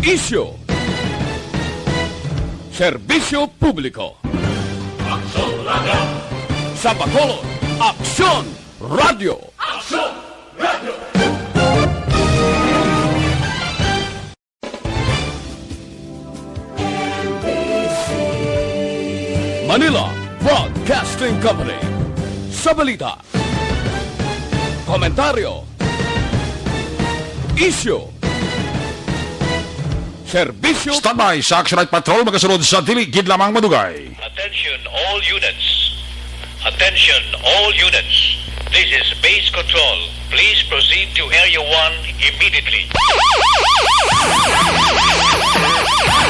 Isyo. Serbisyo publiko. Aksyon Radio! Sa Bacolod, Aksyon Radio. Aksyon Radio! Manila Broadcasting Company. Sa balita. Komentaryo. Isyo. Serbisyo. Standby sa Action Night Patrol, magasunod sa diligid lamang madugay. Attention all units. Attention all units. This is base control. Please proceed to Area 1 immediately.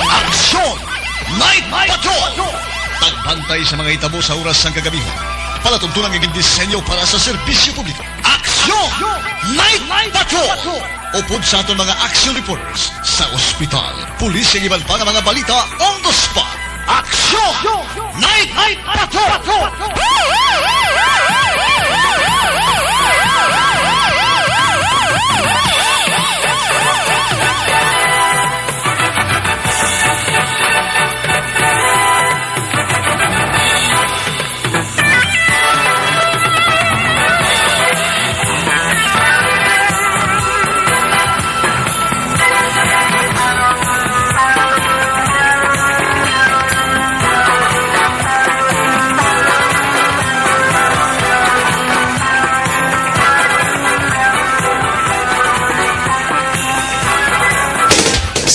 Aksyon! Night Patrol! Tagbantay sa mga itabo sa oras ng kagabihan. Palatuntunan ng disenyo para sa serbisyo publiko. Aksyon! Night Patrol! Upod sa aton mga action reporters sa ospital, pulis ang iban pa ng mga balita on the spot. Aksyon! Night Patrol!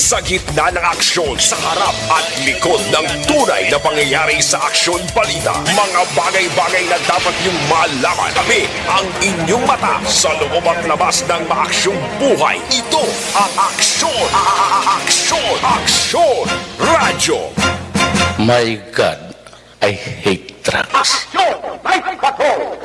Sa gitna ng aksyon, sa harap at likod ng tunay na pangyayari sa Aksyon Balita, mga bagay-bagay na dapat niyong malaman. Kami ang inyong mata sa loob at labas ng maaksyong buhay. Ito ang Aksyon! Aksyon Radio! My God, I hate trucks. Aksyon! Night Patrol!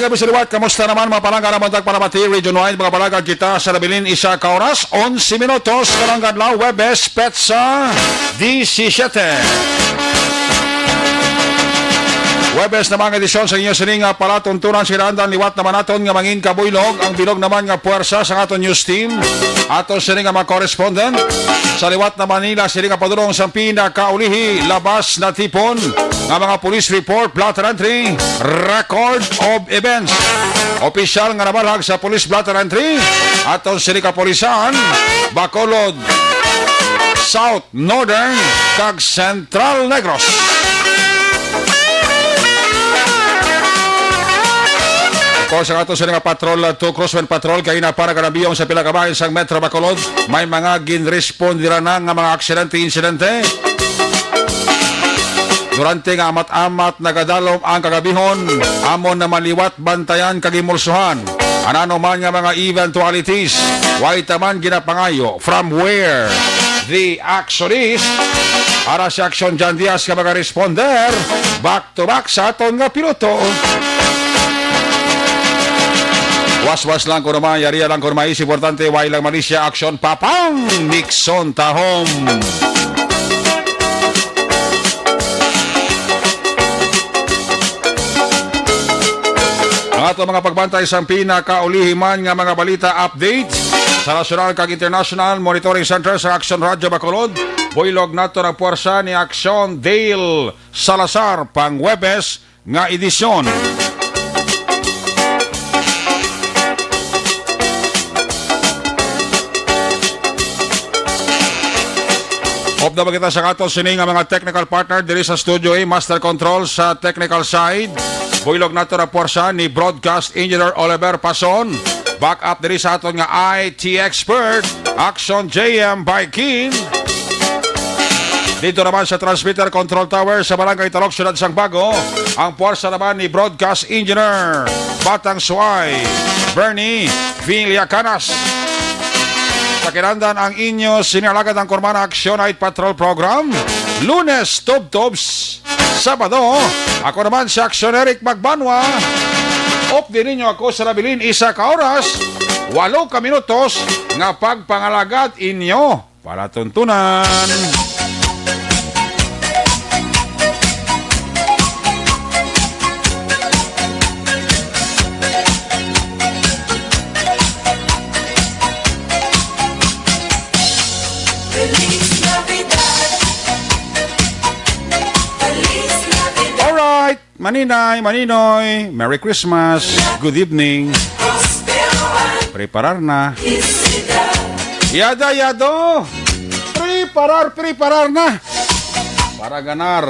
Gabi sa liwat, kamusta naman mga palangga na Montag Panamati, Region 1, mga palangga kita sa Nabilin, isa ka oras, 11 minutos, kalanggan lang, Webes, Petsa, 17. Webes na mga edisyon sa inyo sining palatuntunan sirandang liwat naman naton nga mangin kabuylog, ang bilog naman nga puwersa sa aton news team, aton sining mga correspondent, sa liwat na Manila sining padulong sa pinakaulihi, labas na tipon, nga mga police report, blotter entry, record of events. Opisyal nga nabalhag sa police blotter entry, aton sining kapolisan, Bacolod, South, Northern, kag Central Negros. Sa ato sa nga patrol to Crosswind Patrol kay na para kanabiyong sa pila ka bahin sa Metro Bacolod, may mga ginrespond dira na nga mga aksidente insidente. Durante nga amat-amat nagadalom ang kagabihon, amon na maliwat bantayan kagimulsuhan. Anano man nga mga eventualities, way taman ginapangayo from where the action is. Para si Action Jan Diaz ka mga responder, back to back sa aton nga piloto. Was-was lang ko naman, yariya lang ko naman, is importante, way lang Malaysia, action, papang, Nixon, tahom. Ang ato mga pagbantay sa pinakaulihiman nga mga balita update sa national kag international monitoring center sa Action Radio Bacolod. Buylog nato ng puwersa ni Action Dale Salazar, pang Webes nga edisyon. Of na kita sa kato sining nga mga technical partner diri sa Studio A, Master Control sa technical side. Buylog nato na puwersa ni Broadcast Engineer Oliver Pason. Back up diri sa aton nga IT expert, Action JM by King. Dito naman sa transmitter control tower sa Barangay Talok, Syudad Sangbago, ang puwersa naman ni Broadcast Engineer Batang Suay, Bernie Villacanas. Sa kinandan ang inyo sinalagad ang Kurmana Action Night Patrol Program. Lunes, Tubtubs. Sabado, ako naman si Action Eric Magbanwa. Off din ninyo ako sa Labilin, 1 ka oras, 8 ka minutos, nga pagpangalagad inyo para tuntunan. Alright, Maninay, Maninoy, Merry Christmas, good evening. Preparar na. Yado. Preparar na. Para ganar.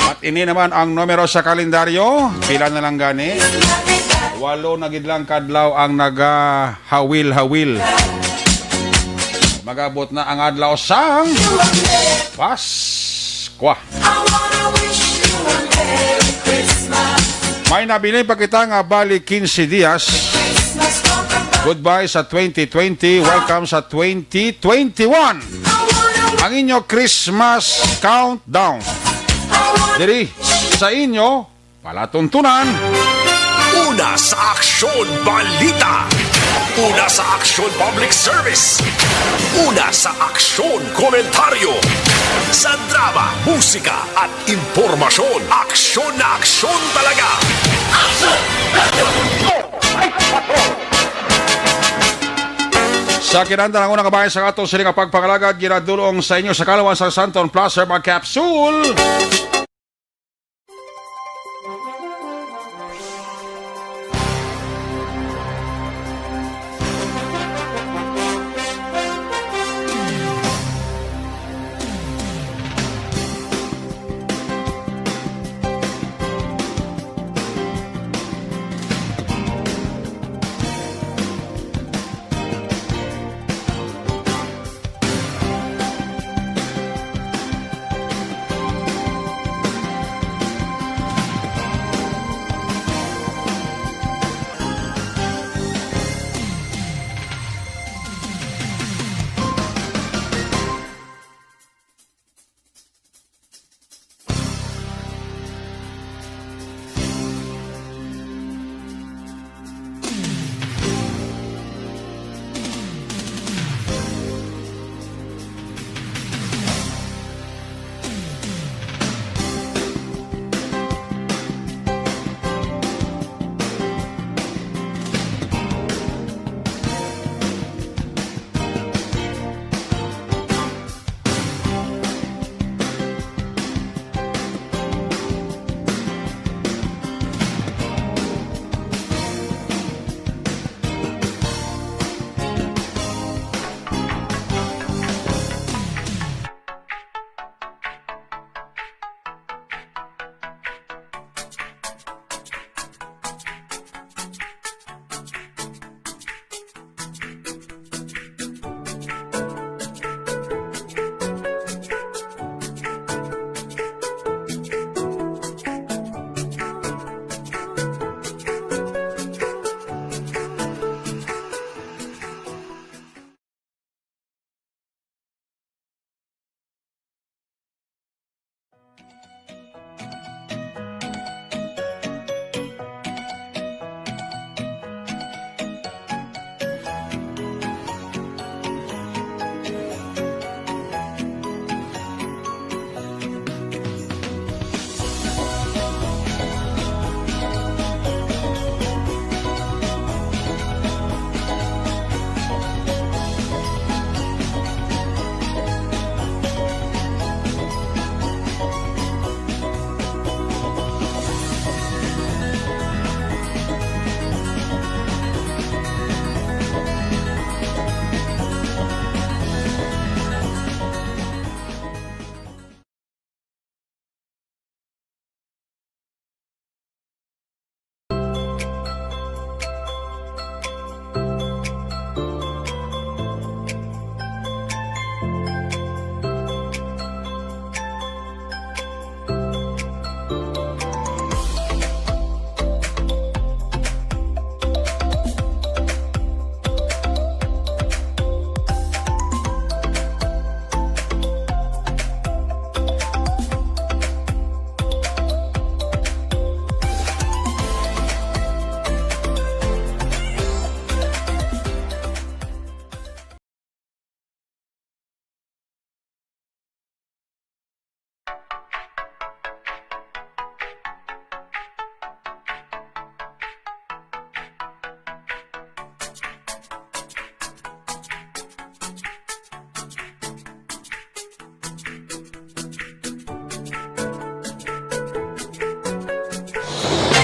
At ini naman ang numero sa kalendaryo. Pila na lang gani. 8 na gidlang kadlaw ang naga-hawil-hawil. Magabot na ang adlaw sang Paskwa. May nabilin pa kita nga bali 15 dias. Goodbye sa 2020. Welcome sa 2021. Ang inyo Christmas countdown. Diri sa inyo palatuntunan. Una sa Aksyon Balita. Una sa Aksyon Public Service. Una sa Aksyon Komentaryo. Sa drama, musika at impormasyon. Aksyon na aksyon talaga. Sa kinanda ng unang kabayan sa katong siling pagpangalagad, ginadulong sa inyo sa Kalawan sa Santon Plus Herbal Capsule.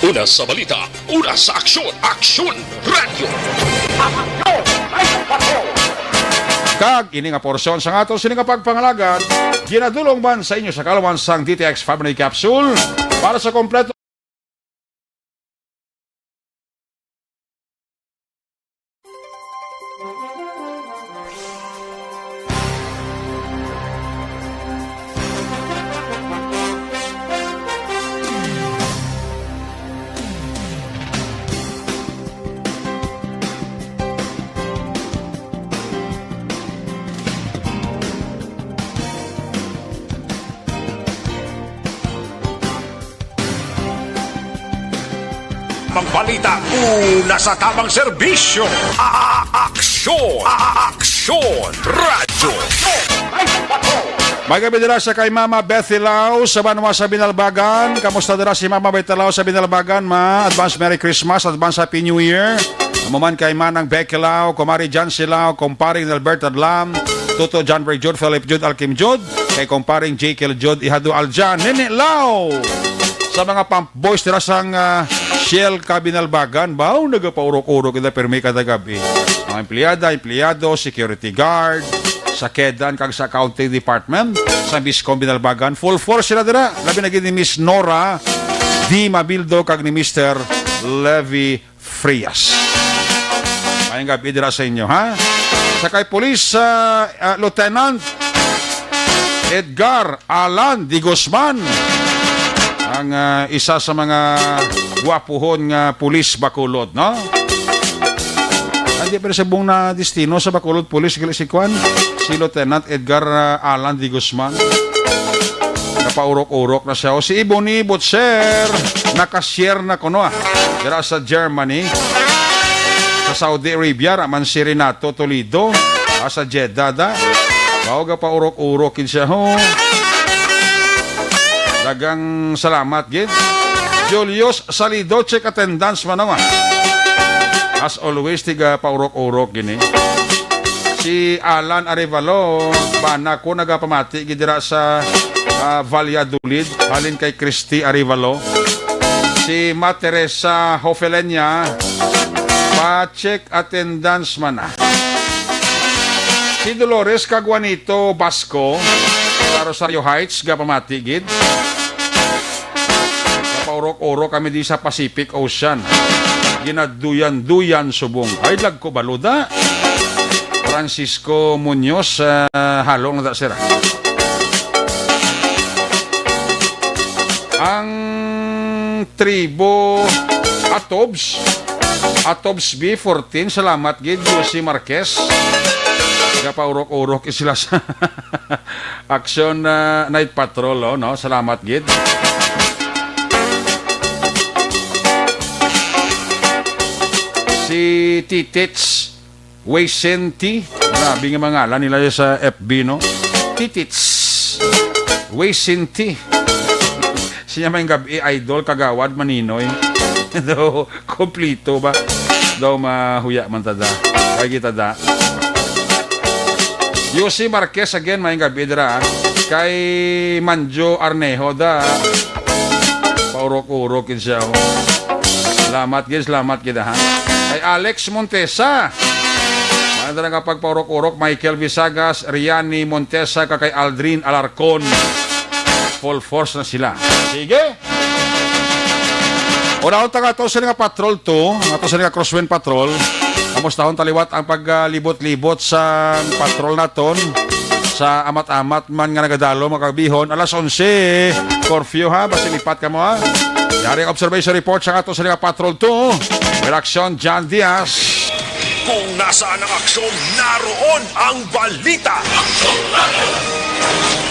Una sa balita, una sa aksyon, Aksyon Radio. Kag ini nga porsyon sa aton sini nga pagpangalagan, ginadulong man sa inyo sa kalawansang DTX Family Capsule para sa kompleto Tamang balita, una sa tamang serbisyo. Aksyon! Aksyon! Radyo! May gabi dira sa kay Mama Bethy Lau sa Banwa sa Binalbagan. Kamusta dira si Mama Bethy Lau sa Binalbagan, ma? Advance Merry Christmas, advance Happy New Year. Namuman kay Manang Becky Lau, Kumari John Silao, Kumparing Albert Adlam, Tuto John Bray Jude, Philip Jude, Alkim Jude, kay Kumparing Jekyll Jude, Ihado Aljan, Nene Lau. Sa mga pump boys dira sang Shell Kabinalbagan, bao nagapaurok-urok kita permi kada gabi. Mga empleyado, security guard, sa Kedan kag sa accounting department, sa Biscom Binalbagan, full force sila dira. Labi na gid ni Miss Nora Di Mabildo kag ni Mr. Levi Frias. Mayang gabi dira sa inyo, ha? Sa kay Police Lieutenant Edgar Alan Di Guzman, ang isa sa mga gwapuhon nga pulis Bacolod, no? Hindi pero sa buong na destino sa Bacolod Police si Kwan, si Lieutenant Edgar Alan Di Guzman. Napaurok-urok na siya. O si Iboni Butcher, nakashare na kuno dira sa Germany, sa Saudi Arabia, raman si Renato Toledo, sa Jeddah da. Bawa pa urok-urokin siya, ho. Dagang salamat, gid. Julius Salido, check attendance man naman. As always, tiga paurok-urok gini. Si Alan Arevalo, bana ko nagapamati, gidira sa Valladolid, halin kay Christy Arevalo. Si Ma Teresa Hofelenya, pa-check attendance man na. Si Dolores Caguanito Basco, sa Rosario Heights, gapamati, gid. Paurok-urok kami di sa Pacific Ocean. Ginaduyan-duyan subong. Ay, lag ko baluda. Francisco Munoz, halong na sira. Ang tribo Atobs B14, salamat gid. Jose Marquez. Paurok-urok sila sa Action Night Patrol, no? Salamat gid. Si Titits Waysenti, grabe nga mga ngalan nila sa FB, no? Titits Waysenti. Siya may gabi idol kagawad maninoy. Daw kompleto ba? Daw mahuya man tada. Kay kita da. Yossi Marquez again may gabi dira. Kay Manjo Arneho da. Paurok-urokin siya. Salamat gid ha. Kay Alex Montesa. Mandara nga pagpaurok-urok, Michael Visagas, Riani Montesa, kay Aldrin Alarcon. Full force na sila. Sige. Una taga to sa nga patrol to, ato sa nga crosswind patrol. Kamusta hon taliwat ang paglibot-libot sa patrol naton sa amat-amat man nga nagadalo makabihon alas 11 curfew ha, basta lipat ka mo ha. Yari observation report sa ato sa nga patrol to. Reaction John Diaz. Kung nasaan ang aksyon, naroon ang balita.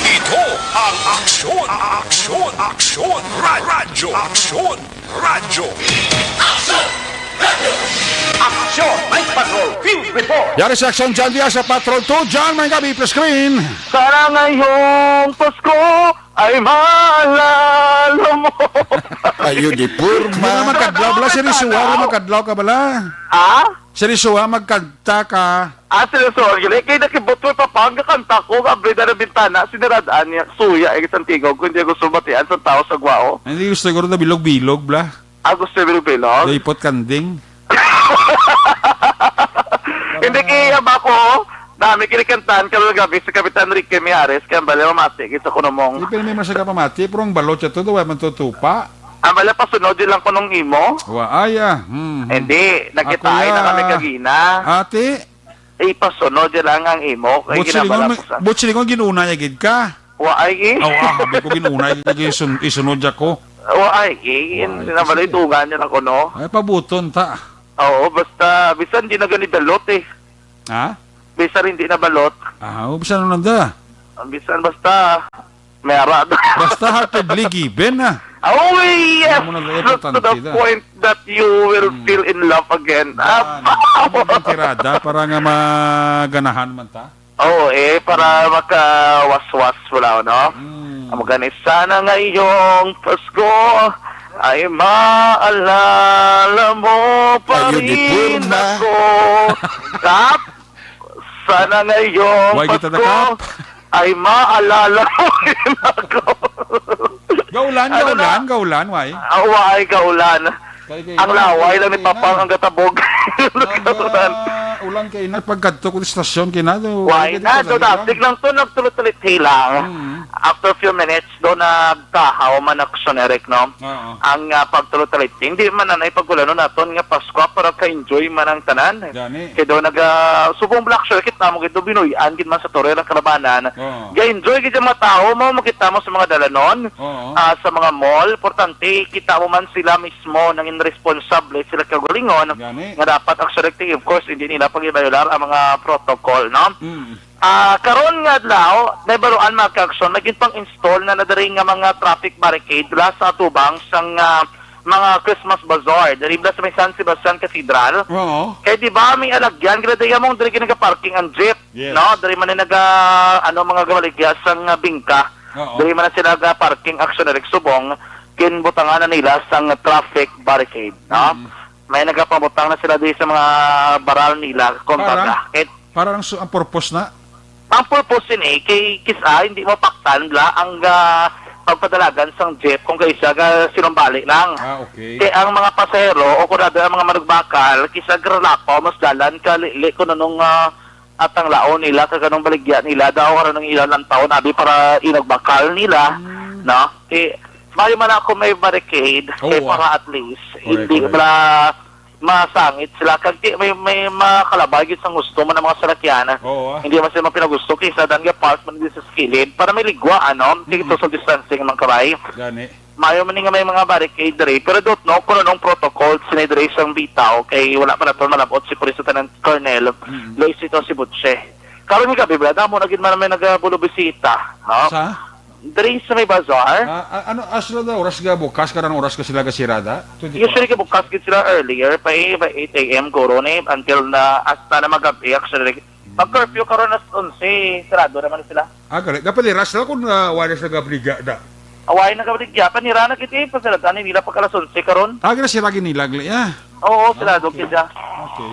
Ito ang aksyon, radyo. Aksyon! Night Patrol! Field Report! Yari sa Action John Diaz sa Patrol 2. John, may gabi, please screen. Sana ngayong Pasko ay maalala mo. Ayo di purma. Magkadlaw bala si Risuwa, magkadlaw ka bala. Si Risuwa, magkanta ka. Seryoso, yun kaya nakibutol pa pang kakanta ko, abrida na bintana, siniradaan niya, suya, Santiago, kung hindi gusto matian sa tao sa Guao. Hindi gusto siguro na bilog-bilog bala. Gusto yung bilog? Lipot kanding. Hindi kaya ba ko? Dami kinikantahan ka gabi sa Kapitan Ricky Miares, kaya bala mamati, kita ko namong. Di pa namin masaka pamati, pero ang balot siya to, dawa man tutupa. Ang bala pa sunod din lang ko nung imo. Waaya. Hindi, nagkitaay Ako na ya. kami kagina. Ate, Ipasunod din lang ang imo. Kaya ginabala ko sa... butsilingon ginuna niya gid ka. Waay, Habi ko ginuna niya isunod ako. Waay, sinabala itugan niya ako, no? Ay, pabuton ta. Oo, basta, bisan di na gani balot eh. Ha? Bisan hindi na balot. Bisa na nanda. Bisan basta, mera. Basta heartedly given na. Oh, yes! Ano mo na To the importante point that you will feel in love again. Ano ang tirada para nga maganahan man ta? Oo, para makawas-was wala, no? Ang maganis sana ngayong Pasko ay maalala mo pa Ayun, di rin purna. ako. Kap, sana ngayong Why kita Pasko nakap? ay maalala mo rin ako. Gaulan, Ano gaulan, why? Away kaulan. Ang laway lang ni Papang ang gatabog. Ulan kayo na pagkadto ko sa stasyon kinado. Why na? So, dasig lang to, nagtulit-tulit lang. After a few minutes, doon nagkahaw man ako sa Eric, no? Oo. Ang pagtulit-tulit. Hindi man na ipagulano naton nga Pasko para ka-enjoy man ang tanan. Gani. Kaya doon subong black circuit na mo kito binuyan gid man sa Torre ng Kalabanan. Oo. Ga-enjoy gid ang mga tao mo makita mo sa mga dalanon, Oo. sa mga mall. Importante, kita mo man sila mismo nang irresponsable sila kagalingon. Gani. Nga dapat ang selective, of course, hindi nila pag-ibayular ang mga protocol, no? Karon nga adlaw, nabaruan mga kaakson, naging pang-install na nadari nga mga traffic barricade la sa tubang sang mga Christmas bazaar. Dari sa may San Sebastian Cathedral. Oo. Kaya di ba may alagyan, kaya di mong dari nagka-parking ang jeep, Yes. no? Dari man na mga gamaligya sang bingka. Oo. Dari man na sila parking action na subong, kinbutangan na nila sang traffic barricade, no? May nagapabutang na sila di sa mga baral nila, kumbaga. Para ang purpose na. Ang purpose ni kay kisa hindi mo paktan la ang pagpadalagan sang jeep kung kaysa sinumbalik lang. Okay. Kaya ang mga pasahero o kunada ang mga manugbakal kisa gralapo mas dalan ka li ko nung atang laon nila kaganong baligya nila daw karon ng ilan ng taon abi para inagbakal nila, no? Mayo man ako may barricade kay para at least hindi correct. ba masangit sila kag may makalabay gid sang gusto man ng mga salakyan. Oo. Hindi man sila pinagusto kaysa dan nga park man din sa skilid para may ligwa ano, hindi social distancing man kabay. Gani. Mayo man nga may mga barricade diri pero don't know kung anong protocol sinidiri sang bitaw kay wala pa na to malabot si Police Lieutenant Colonel Luisito Sibutse. Karon nga gabi brada mo nagin man may nagabulo bisita, no? Sa? Diri sa may bazaar. Ano asla da oras ga bukas karon oras ka sila ga sirada? Usually ka bukas gid sila earlier pa 8 AM guro ni until na hasta na magabi actually. Pag curfew karon as 11 sarado naman sila. Gali. Kapali ras la kun wala sa gabriga da. Away na kabligya pa ni Rana kiti pasalatan ni nila pagka 11 karon. Na sila ginilag ya. Oo, sarado kida. Okay.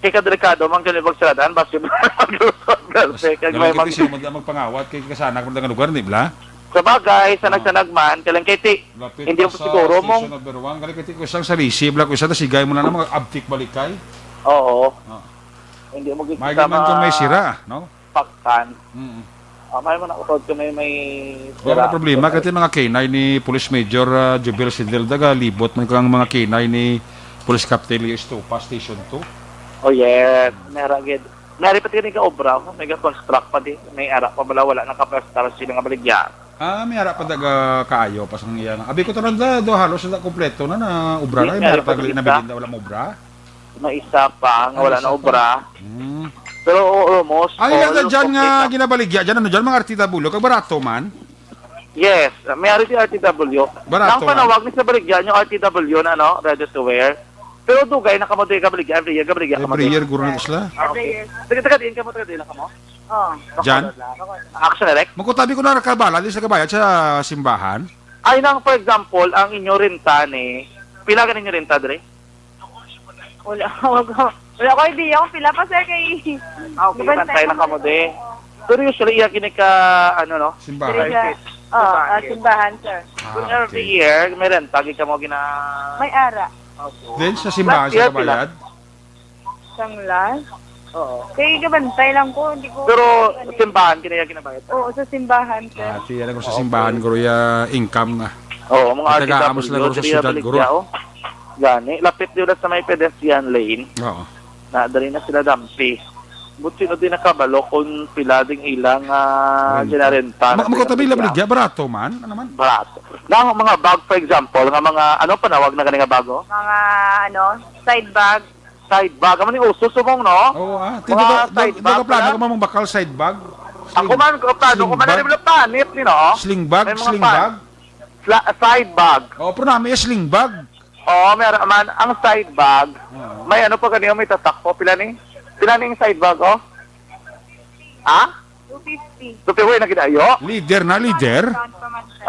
Kaya kadelikado man kani pagsaladaan basta kag may May magpangawat kay kasanak mo nga lugar ni bla. sa bagay sa nagsanag man kalang kay ti hindi mo siguro mo. Number 1 gali kiti ko sang sa receive la ko isa ta sigay mo na mga abtik balikay. Oo. Hindi mo May gid man kung may sira, no? paktan. May man ako ko may Wala problema kasi mga K9 ni Police Major Jubil Sidel daga libot man kang mga K9 ni Police Captain Leo Estopa Station 2. Oh yes, meron gid. Nari pati ni ka obra, may construct pa di, may ara pa bala wala nakaplastar sila nga baligya. May harap pa daga kaayo pa sang iyan. Abi ko tanan da do halos na kompleto na ubra na may harap pa gali na biginda wala mo ubra. May isa pa nga wala na obra. Pero almost Ay all nga dyan nga complete ginabaligya dyan ano dyan mga artita bulo kag barato man. Yes, may ari si RTW. Barato Nang panawag ni sa baligya yung RTW na no, ready to wear. Pero dugay na kamo ka baligya every year ka baligya kamo. Every year guro na isla. Taga din kamo taga din kamo. Dyan? Action direct. Magkutabi ko na nakabala di sa kabayad sa simbahan. Ay nang for example, ang inyo renta ni pila ka ninyo renta dire? Wala ko idea kung pila pa sir kay... Okay, pantay na kamo de. Pero usually iya kini ka ano no? Simbahan. Oo, simbahan, sir. Kung every year, may renta, ka mo gina... May ara. Then sa simbahan Last year, sa kabayad? Sanglas. Oo. Kaya gabantay lang ko, hindi ko... Pero simbahan, kinaya ginabayad. Oo, sa simbahan, sir. Tiyan ko sa simbahan, guro, ya income nga. Oo, mga Taga-amos lang guro sa syudad, guro. Gani, lapit nyo sa may pedestrian lane. Oo. Nadali na sila dampi. Buti no din nakabalo kung pilading ilang ginarenta. Magkatabi lang baligya, barato man? Ano man? Barato. Na mga bag, for example, nga mga, ano panawag na ganing nga bago? Mga, side bag. Side bag. Aman yung uso sumong, no? Oo, Mga side bag Doon ka plano pala? ka mamang bakal side bag? Ako man, plano ko man bag? na rin panit, ni no? Sling bag? May mga Sling pan. bag? Side bag. Oo, pero namin yung sling bag. Oo, meron man. Ang side bag, may ano pa kanina, may tatakpo. Pila ni? Pila ni yung side bag, oh? Ha? 250. Tupihoy na kinayo? Leader na, leader. Count pa man, sir.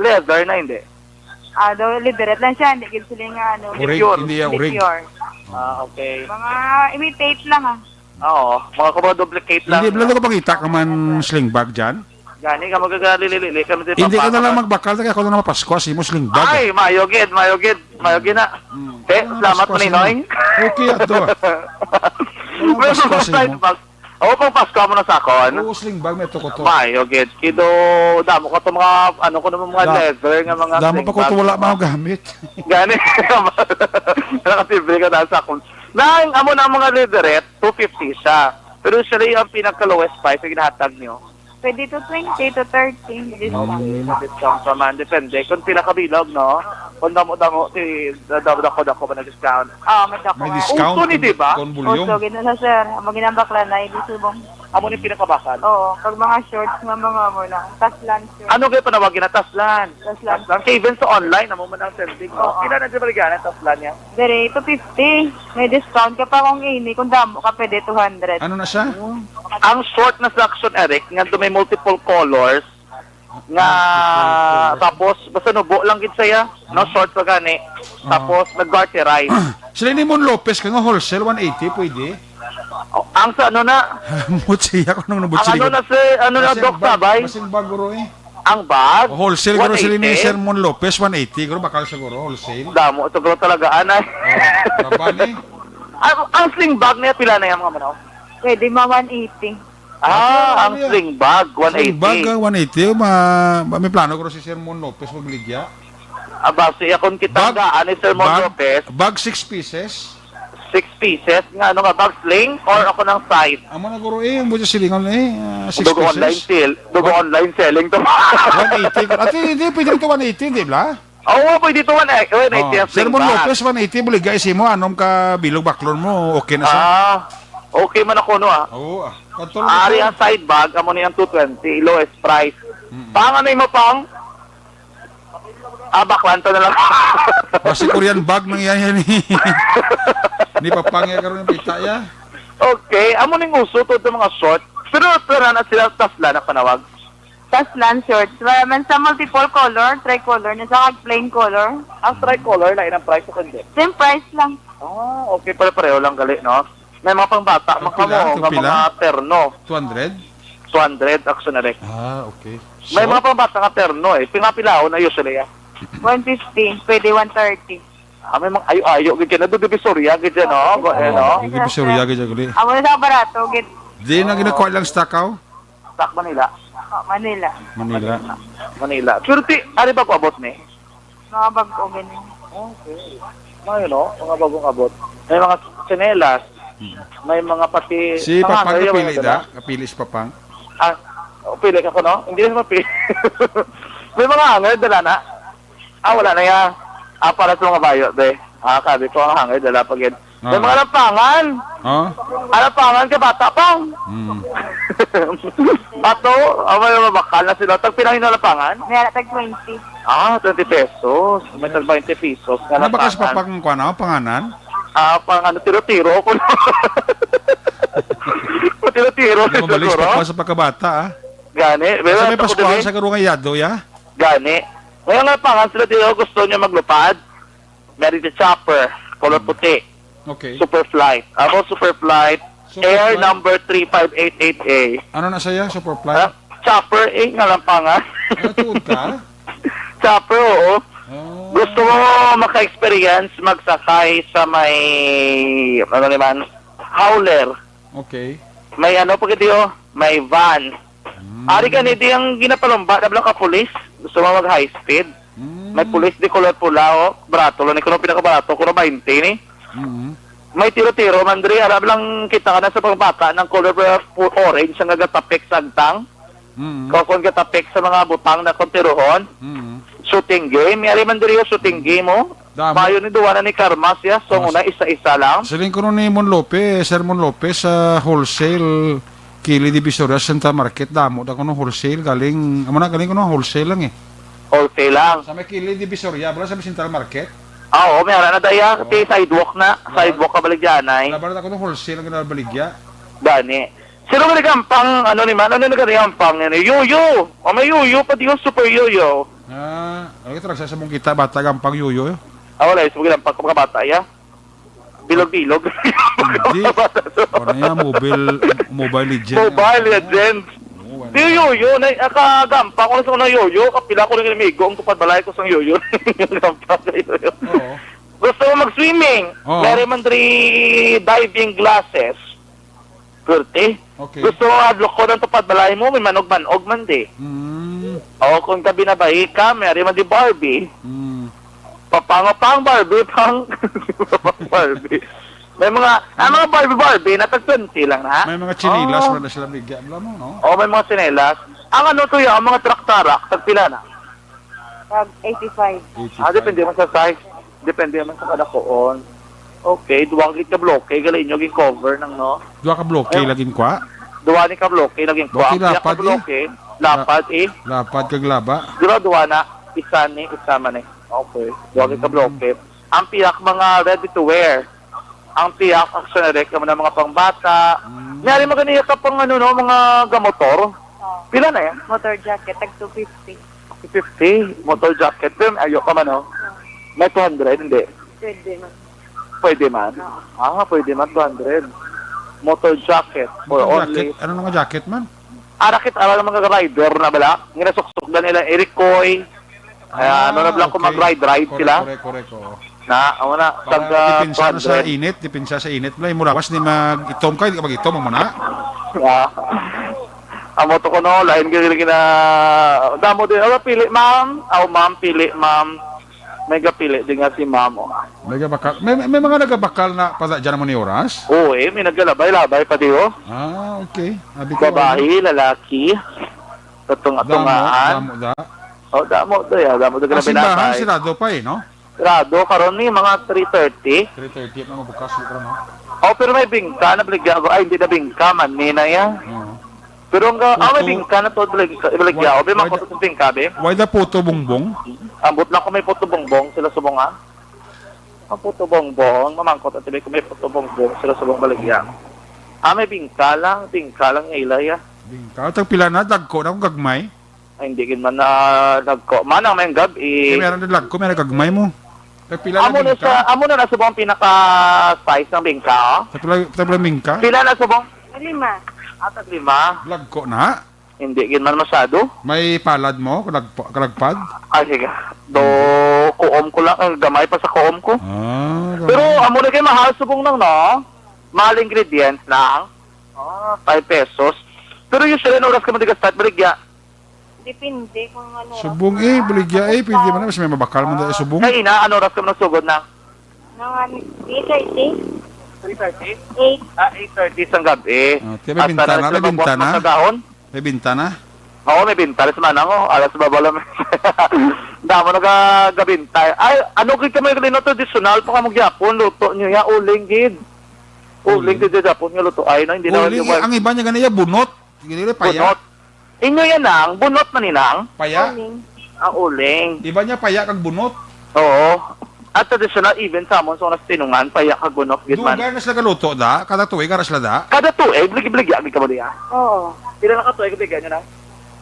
Leather na hindi. Liberate lang siya. Hindi gid sila nga, Urig, pure. hindi yan urig. pure. Okay. Mga imitate lang, Oo, mga kumo-duplicate lang. Hindi, blalo ko pakita ka man sling bag dyan. Gani ka magagalili-lili ka na Hindi ka na lang magbakal, kaya ako na mapasko, si mo sling bag. Ay, mayogid na. Salamat Pasko po, si Ninoy. mo. Okay, ato. May Pasko mga si side mo. bag. Oo, pang Pasko mo na sa akon. Oo, sling bag, may to ko to. Mayogid. Kido, damo ko to mga, ano ko naman mga leather nga mga Damo sling pa ko bag. to wala mga gamit. Gani. Nakatibre ka na sa akon. Nang amo na mga leatherette, 250 siya. Pero usually, ang pinaka-lowest price ay ginahatag niyo. Pwede to 20 to 30. Discount pa man, depende. Kung pila kabilog, no? Kung damo-damo, dako ba na discount? May dako. May discount. Uso ni, di ba? Kon bulyong. Uso, ginala, sir. Ang ginambakla na, hindi subong. Amo ni pinakabakal. Oo, pag mga shorts, mga mo na. Taslan shorts. Ano kayo panawagin na taslan? Taslan. Kaya even sa online, amo man ang sending. Pila na dyan baligyan taslan niya? Dere, 250. May discount ka pa kung ini. Kung damo ka, pwede 200. Ano na siya? Ang short na section, Eric, nga doon may multiple colors, nga tapos basta nubo lang gid saya, no short pa gani. Tapos nag-garterize. Sila ni Mon Lopez ka nga wholesale 180 pwede. Ang sa ano na, Mutsi ako nung ang nabutsili. ano na si ano na Doc Sabay, Masing bag guro eh. ang bag. Wholesale guro sila ni 180. Sir Mon Lopez 180 guro bakal siguro wholesale. Damo ito gro talaga anay. Laban eh. ang sling bag niya pila na yung mga manaw? Pwede mga 180. Ang sling bag Sling 180. bag 180 may plano guro si Sir Mon Lopez magligya. Base akon kita gaan ni Sir Mon Lopez, Bag 6 pieces. 6 pieces nga ano nga bag sling or ako ng side. Amo na guro eh, mo silingon eh 6 Dugo online pieces. sale, dugo online selling to. 180. At hindi pwede ito 180, di ba? Oo, pwede ito 180 ang Sir sling Mon bag. Lopez 180 buligay si mo anom ka bilog baklon mo, okay na siya. Okay man ako no Oo. Ari ang side bag, amo ni ang 220, lowest price. Pang ano mo pang? Baklan to na lang. Basi Korean bag nang yan ni. Ni papangya karon ng pita ya. Okay, amo ning uso to mga short. Pero tara na sila tasla na panawag. Taslan shorts. Man sa multiple color, tricolor, na sa plain color. Ang tricolor na inang price ko hindi. Same price lang. Okay, pareho lang gali, no? May mga pangbata, mga Pila? mo, mga terno. 200? 200 action na rin. Okay. May mga pangbata nga terno eh. Pinapilao na usually 150. Pwede 130. May mga ayo-ayo gid na do divisoria gid no. No. Hindi pa sure yagi jaguli. Amo na sa barato, get Di na ginakuha lang stakaw. Stock Manila. Manila. Manila. Pero ari ba ko abot ni? Mga bag o ganun. May no, mga bagong abot. May mga tsinelas. May mga pati Si mga Papang hanger, kapili mga da, kapili si Papang. pili ka ko no? Hindi na mapili. May mga hanger dala na. Wala na yan. Para sa mga bayo, de. Sabi ko ang hanger dala pag yan. May mga lapangan. Lapangan ka bata pang. Bato, may mga bakal na sila. Tag pinahin na lapangan? May tag 20. 20 pesos. May tag 20 pesos. Ano ba kasi Papang kuana panganan? Pang tiro-tiro ko. Tiro-tiro. Di mabalis pa sa pagkabata ah. Gani. Sa may Pascual sa karungan yado ya. Gani. Ngayon nga pangan sila dito gusto niya maglupad. Meron the chopper. Color puti. Okay. Superflight. Ako Superflight. Air number 3588A. Ano na saya? Superfly? chopper, nga lang pangan. Tuod ka? Chopper, oo. Oh. Gusto mo maka-experience magsakay sa may, ano naman, howler. Okay. May ano pa kitiyo, may van. Ari ka nito yung ginapalumba, nablang ka pulis. Gusto mo mag-high speed. May pulis di kulot pula, oh. Barato, lo ni kuno pinakabarato, kuno 20 ni. May tiro-tiro, mandri, arab lang kita ka na sa pagbata ng color orange ang gagatapik sa agtang. Kung gatapik sa mga butang na kontirohon. Shooting game, may ari mandri yung shooting game, oh. Mayo ni duwana ni Karmas, ya. So, muna isa-isa lang. Saling ko ni Mon Lopez, Sir Mon Lopez, sa wholesale Kili Divisoria Santa Market, damo da ko no wholesale, galing ko no wholesale lang eh. Wholesale lang. Sa may Kili Divisoria, bala sa may Central Market. Oo, may ara na daya, ti sidewalk na. Sidewalk ka baligyanay. Laban ako no wholesale ang ginabaligya. Dani. Sino ba nagampang, ano ni man? Ano nagampang yan? Yuyo! O may yuyo, pati yung super yuyo. Ano ito, nagsasabong kita, bata gampang yuyo. Wala, yung sumagilampang kapakabata, ya. Bilog-bilog. Hindi. Ano yan, Mobile Legends. Mobile Legends. Di yuyo, kagampang ko na sa unang yuyo, kapila ko ng inimigo, ang tupad balay ko sa yuyo. Gampang sa yuyo. Oo. Gusto mo mag-swimming? Oo. Meron man diving glasses. Kurti. Okay. Gusto mo adlok ko ng tupad balay mo, may manog-manog man di. O kung tabi na bahi ka, meron man di Barbie. Papangapang Barbie, pang Barbie. May mga Barbie, natag 20 lang na. May mga chinilas, wala sila bigyan. Alam mo, no? O may mga sinelas. Ang ano to yung, ang mga traktarak, tagpila na. 85. Depende man sa size. Depende man sa kada koon. Okay, duwang ka-bloke, galay nyo cover ng no. Dua ka bloke, laging kwa. Duwa ni ka-bloke, naging kwa. Bloke, lapad, ka-bloke, lapad Lapad kag laba. duwa na, isa man eh. Okay, duwa ni ka-bloke. Ang piyak mga ready to wear. Ang piyak, actionary, ka ng mga pangbata. Nyari maganiya ka pang ano no, mga gamotor. Pila na yan? Motor jacket, tag 250. 50, motor jacket. Pero ayok ka man no? May 200, hindi. Pwede man. Pwede man? Pwede man, 200. Motor jacket for only. Jacket? Ano nga jacket man? Arakit aral ng mga rider na bala. Nginasuksok na nila Eric Coy. Ano na bala kung mag-ride sila. Correct. Na, ako na. Para dipinsa na sa init. Dipinsa sa init. Mula was ni mag-itom ka. Hindi ka mag-itom. Ang muna. Amo to ko no. Lain gini na. Damo din. Pili ma'am. Ma'am, pili ma'am. May gapili din nga si ma'am. Nagabakal. May mga nagabakal na pala dyan mo ni oras? Oo may naglalabay-labay pa di oh. Okay. Abi ko. Babae, lalaki. Tatungaan. Damo do ya. Damo do ka na Simbahan, binatay. sirado pa eh, no? Rado, karon ni mga 3:30. 3:30 na mabukas. No? Pero may bingka na baligya ako. Ay, hindi na bingka man. Mina yan. Pero may bingka na to baligya ako. May mga kuto sa bingka, be. Why the puto bongbong? Ambot na ko may puto bongbong. Sila subong ha. Ang puto bongbong. Mamangkot at ko may puto bongbong. Sila subong baligya. May bingka lang. Bingka lang ilay ya. Bingka. Tag pila na, dagko na kung gagmay. Ay, hindi kin man na nagko. Manang may gabi. Meron na dagko, meron gagmay mo. Tag pila na bingka. Amo na subong pinaka-size ng bingka, oh. Tag pila bingka. Pila na subong? 5. Atag 5. Lagko na. Hindi kin man masyado. May palad mo, kalagpad. Ay, sige. Kuom ko lang. Gamay pa sa kuom ko. Pero, amo na kayo mahal subong lang, no? Mahal ingredients lang. 5 pesos. Pero usually, oras ka matigastat, baligya. Depende kung ano. Subong baligya pwede man na, mas may mabakal mo dahil subong. Ay, ano oras ka sugod na? Nang 8:30? 3:30? 8. 8:30 sang gabi. May bintana, may bintana. May bintana? Oo, may bintana sa manang, oh. Alas babala. Damo nagagabintay. Ay, ano kay kami kalino traditional pa ka magyapon, luto nyo ya, uling gid. Uling gid Japon nga luto ay no, hindi na Uling, ang iba niya ganaya, bunot. Ganyan paya. Bunot. Inyo yan ang, bunot man inang. Paya? Ang uling. Iba niya paya kag bunot. Oo. At traditional even sa amon so nas tinungan paya kag bunot gid man. Dugar na sila galuto da, kada tuig ara sila da. Kada tuig bligi-bligi agi ka ba diya? Oo. Pila na ka tuig bigyan nyo na?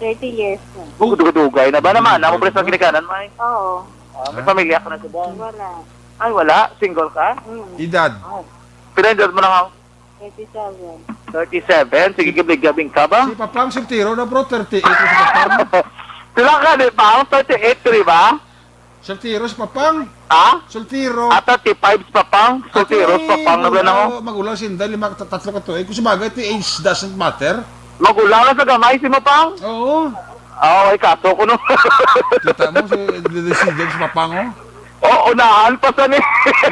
30 years na. Dugay na ba naman? Amo pres sa ginikanan may. Oo. May pamilya ka na subong. Wala. Ay wala, single ka? Edad. Pila edad mo na nga? 37. 37. Sige, gabing ka ba? Si Papang Soltero na bro, 38 si Papang. Sila ka, di ba? 38, di ba? Soltero si Papang. Ha? Soltero. 35 pa pang. Solteros pa pang na lang ako. Magulang sinda, tatlo ka to. Kung sabagay, the age doesn't matter. Magulang na sa gamay si Mapang. Oo. Oo, ay kaso ko no. Kita mo, decision si Papang, oh. Oo, unahan pa sa ni.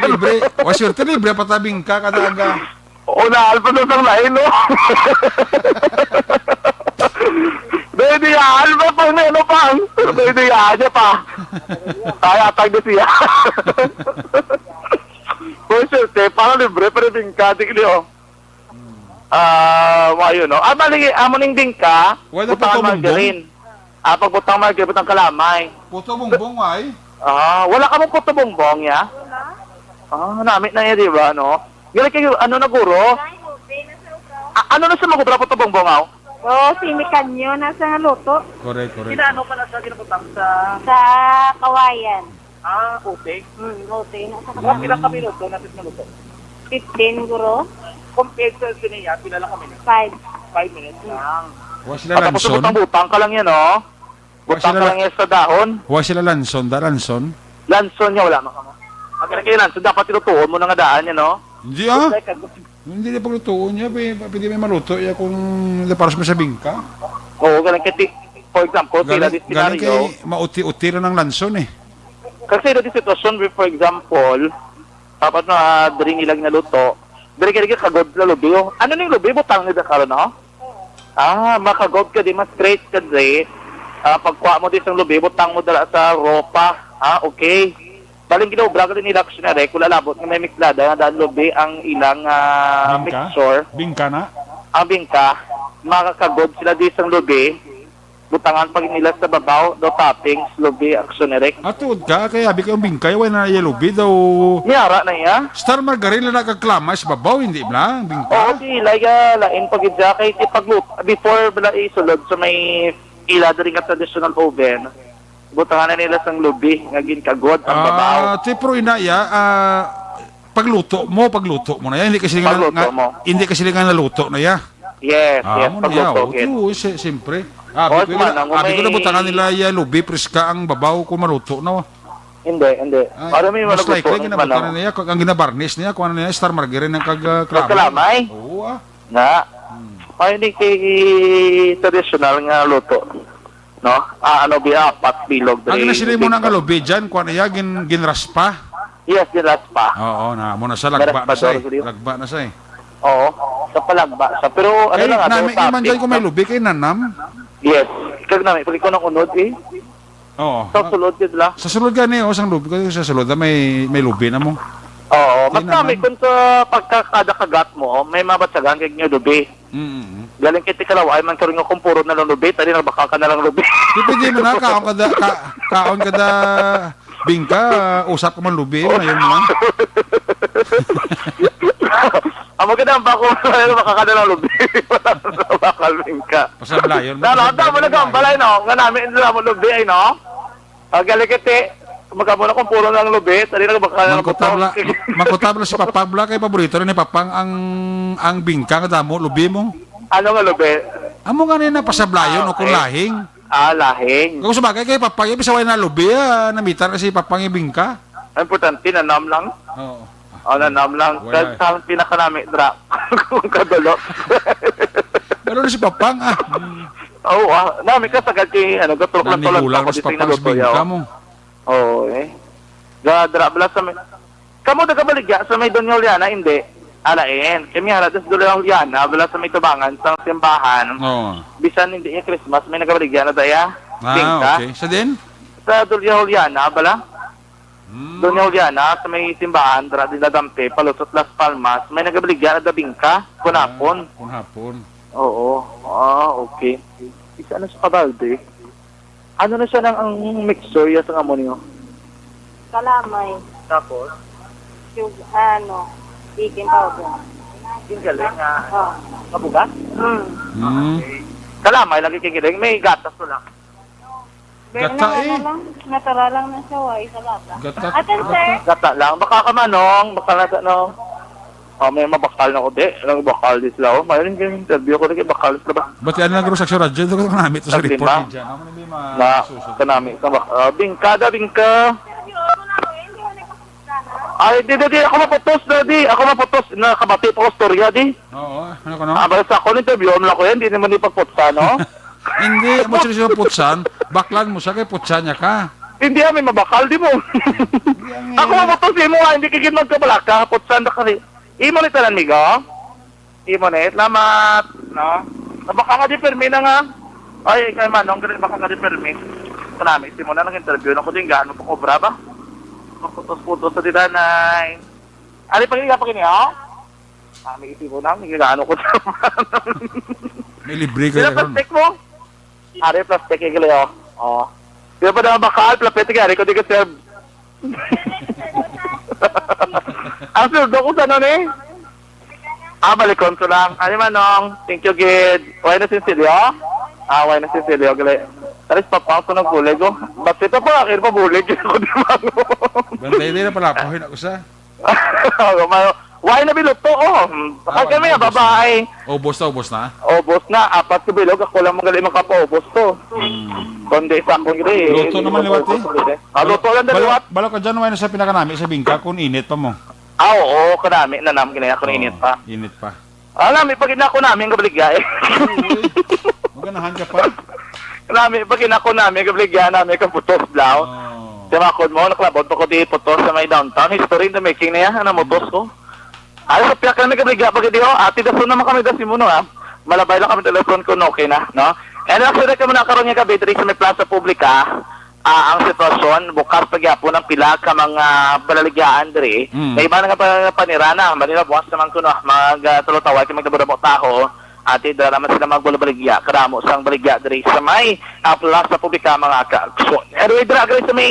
Libre. O, swerte, libre patabing ka kadaga. Unahan pa sa lain, no. Dahil ba pang neno pang? Dahil niya pa. Kaya tag na siya. Kung swerte, parang libre pa rin ka. Tigli, oh. Mayo, no? Bali, amoning din ka. Wala Butang puto bumbong? margarine. Pag butang margarine, butang kalamay. Puto bumbong, ay. Wala ka mong puto bongbong, ya? Namit na yan, di ba, no? Galing kayo, ano na, guro? Ano na sa magubra puto bongbong, aw? Sinikan nyo, nasa luto. Correct. Ano pa na sa ginaputang sa... Sa Kawayan. Puting? Luto. Nasa Ilang kami luto, natin na luto. 15, guro. Compared sa siniya, pila lang kami. 5 minutes lang. Huwag sila Tapos lanson. butang ka lang yan, no? Butang ka lang yan sa dahon. Huwag sila lanson. Lanson. Lanson niya, wala makama. Ang ganun kayo lanson, dapat tinutuon mo na nga daan yan, no? Hindi Hindi na paglutuon niya. Pwede may maluto. Kung para sa masabing ka. Oo, ganun kayo. For example, sila di Galing kay scenario. mauti-uti na ng lanson eh. Kasi di sitwasyon, for example, dapat na dring ilang na luto, diri ka kagod na lubi. Ano ning lubi? Butang nila karon, no? Makagod ka di, mas straight ka di. Pagkuha mo di sa lubi, butang mo dala sa ropa. Okay. Baling ginobra ka din nila aksiyonary, kung lalabot nga may miklada, nga dahil lubi ang ilang mixture. Bingka na. Ang bingka, makakagod sila di sa lubi, butangan pag nila sa babaw, do toppings, lubi, aksiyonary. Atod ka, kaya habi kayong bingkay, wala na yalubi daw. Niyara na iya. Star Margarine na nagkaklama sa babaw, hindi ba? Oo, Bingka. di, lain pag-idya, kay pagluto, before bala isulod sa may ila rin ka traditional oven, butangan na nila sang lubi, nga ginkagod, ang babaw. Pero inaya, pagluto mo na yan. Hindi kasi Pagluto mo. Hindi kasi nga naluto na yan. Yes, Mo na yan. pagluto. Siyempre. O, Abi manang, ko na may- butangan nila yung lubi, preska ang babaw kung maluto na. Hindi. Para may Mas malagusto, likely, ginabutan na niya. Ang ginabarnish niya, kung ano niya, Star Margarine ng Kalamay? Oo Nga. Ay, hindi kay traditional nga luto. No? Ano biya, pat bilog. Ang ginasili mo ng kalubi dyan, kung ano niya, ginraspa. Yes, dilas pa. Oo, mo na sa lagba na sa lagba na sa Oo. Sa palagba. Pero ano na nga, namin iman dyan kung may lubi, kay nanam. Yes. Kag namin, pag ikaw nang unod eh. Oo. Sa sulod yun lang. Sa sulod gani, sang lubi ko sa sulod may lubi na mo. Oo. Mas Kay kami, naman. kung sa pagkakada kagat mo, may mabatsagan kay nyo lubi. Galing kiti kalaway, man karoon nga kumpuro na lang lubi, tali nagbaka ka na lang lubi. Di pwede mo na, kaon kada bingka, usap ka man lubi, ngayon mo lang. Ang maganda ba kung makaka na lang lubi? Wala na bakalbing ka. Pasablayon mo. Nalata mo na gambalay, no? Nga namin, hindi mo lubi, ay, no? Galing kiti, magkamo na kumpuro ng lubi, tali nagbaka na lang Mangkutabla si Papabla, kay paborito rin ni Papang ang bingka, kada mo, lubi mo. Ano nga lubi? Amo nga na pasablayon o kung lahing. Lahing. Kung sabagay kay Papang, ibig sabihin na lubi, namitar kasi Papang yung bingka. Ang importante, nanam lang. Oo. Nanam lang. Wala. Sa pinakanami, drop. Kung kadulo. Pero si Papang, Oo, namin ka sagad kay, gatrok lang tulad nanigulang ako si dito Papang na sa bingka mo. Oo, eh. Drop lang sa may... Kamu nagabaligya sa may Doña Juliana, hindi. Alain. Kami hala, tas Doña Juliana, bala sa may tubangan, sa simbahan. Oo. Bisan hindi yung Christmas, may nagabaligya na daya. Bingka. Okay. Sa din? Sa Doña Juliana, bala. Doña Juliana, sa may simbahan, dara din na Dampe, Palusot, Las Palmas, may nagabaligya na dabingka, kunapon. Hapon. Oo. Okay. Isa na sa kabalde. Ano na siya ng ang mixture ya sa amonyo? Kalamay. Tapos, Yung, baking powder. yung galing nga, Oh. mabugas? Kalamay, lagi kikiling. May gatas to lang. Gata eh. Natural lang na siya, sa lata. Gata. Atin, sir. Gata lang. Baka ka manong, baka nasa, no? May mabakal na ko, di. Anong bakal di sila, mayroon yung interview ko, di bakal sila ba? Ba't yan lang sa radyo? Ito ko namin ito sa Sabi report. ba? Ni Jan. Ako na may Na, masusunod. kanami, bingka. Ay, di, ako maputos na, di. Ako maputos, nakabati pa ko storya, di. Oo, ano ka no? Basta ako interview, ano lang ko yan, di naman ipagputsa, no? Hindi, mo sila putsan. Baklan mo siya kay putsan niya ka. Hindi may mabakal, di mo. Ako maputos, mo, hindi kikid magkabalaka, putsan na ka rin. Imo ni tanan, migo? Imo ni, salamat, no? Nabaka ka di permi na nga. Ay, kay Manong, baka ka di permi. Kanami, simula ng interview, naku din, gaano po kobra ba? Putos-putos sa dinanay. Ano pag niya? May isip mo na, gaano ko naman. May libre ka Sila ron. plastic mo? Ari, plastic yung gali, oh. Oo. Sila pa naman bakal, plastic, ari ko di ka serve. Ang serve ko sa nun eh. Balikon ko lang. Ano Manong? Thank you, Gid. Why na sinsilyo? Why na sinsilyo, gali. Taris papang ko ng bulig, oh. Ba't ito pa, akin pa bulig. Ako di bago. Bantay din na palapuhin ako sa. Why na biluto, oh. Bakit kami, babae. Ubos na. Obos na, 4 ka bilog, ako lang magaling makapaubos to. Kundi sa akong gili. Luto naman liwat eh. Luto lang daliwat. Balo ka dyan, wala na sa pinakanami sa bingka kung init pa mo. Oo, kanami, nanam, ginaya ko na init pa. Init pa. Alam, pag inako namin, kabaligya eh. Maganahan ka pa. Kanami, pag inako namin, kabaligya namin, kaputos blaw. Timakod mo, naklabot pa ko di putos sa may downtown. History in the making na yan, motos ko. Ay, sa piyak kami kabaligya, pag di ho, ati dasun naman kami dasi mo, no, ha? Malabay lang kami telefon ko, no, okay na, no? And actually, kami nakaroon niya gabi, dito sa may plaza publika, ang sitwasyon, bukas pagyapon ng pila ka mga balaligyan, diri. May iba na nga panirana, manila bukas naman ko, no, mag-tulotaway, magdabura mo taho, ati dara naman sila magbulabaligya, karamo sang baligya, diri sa may plaza publika, mga ka-aksyon. Anyway, dira, sa may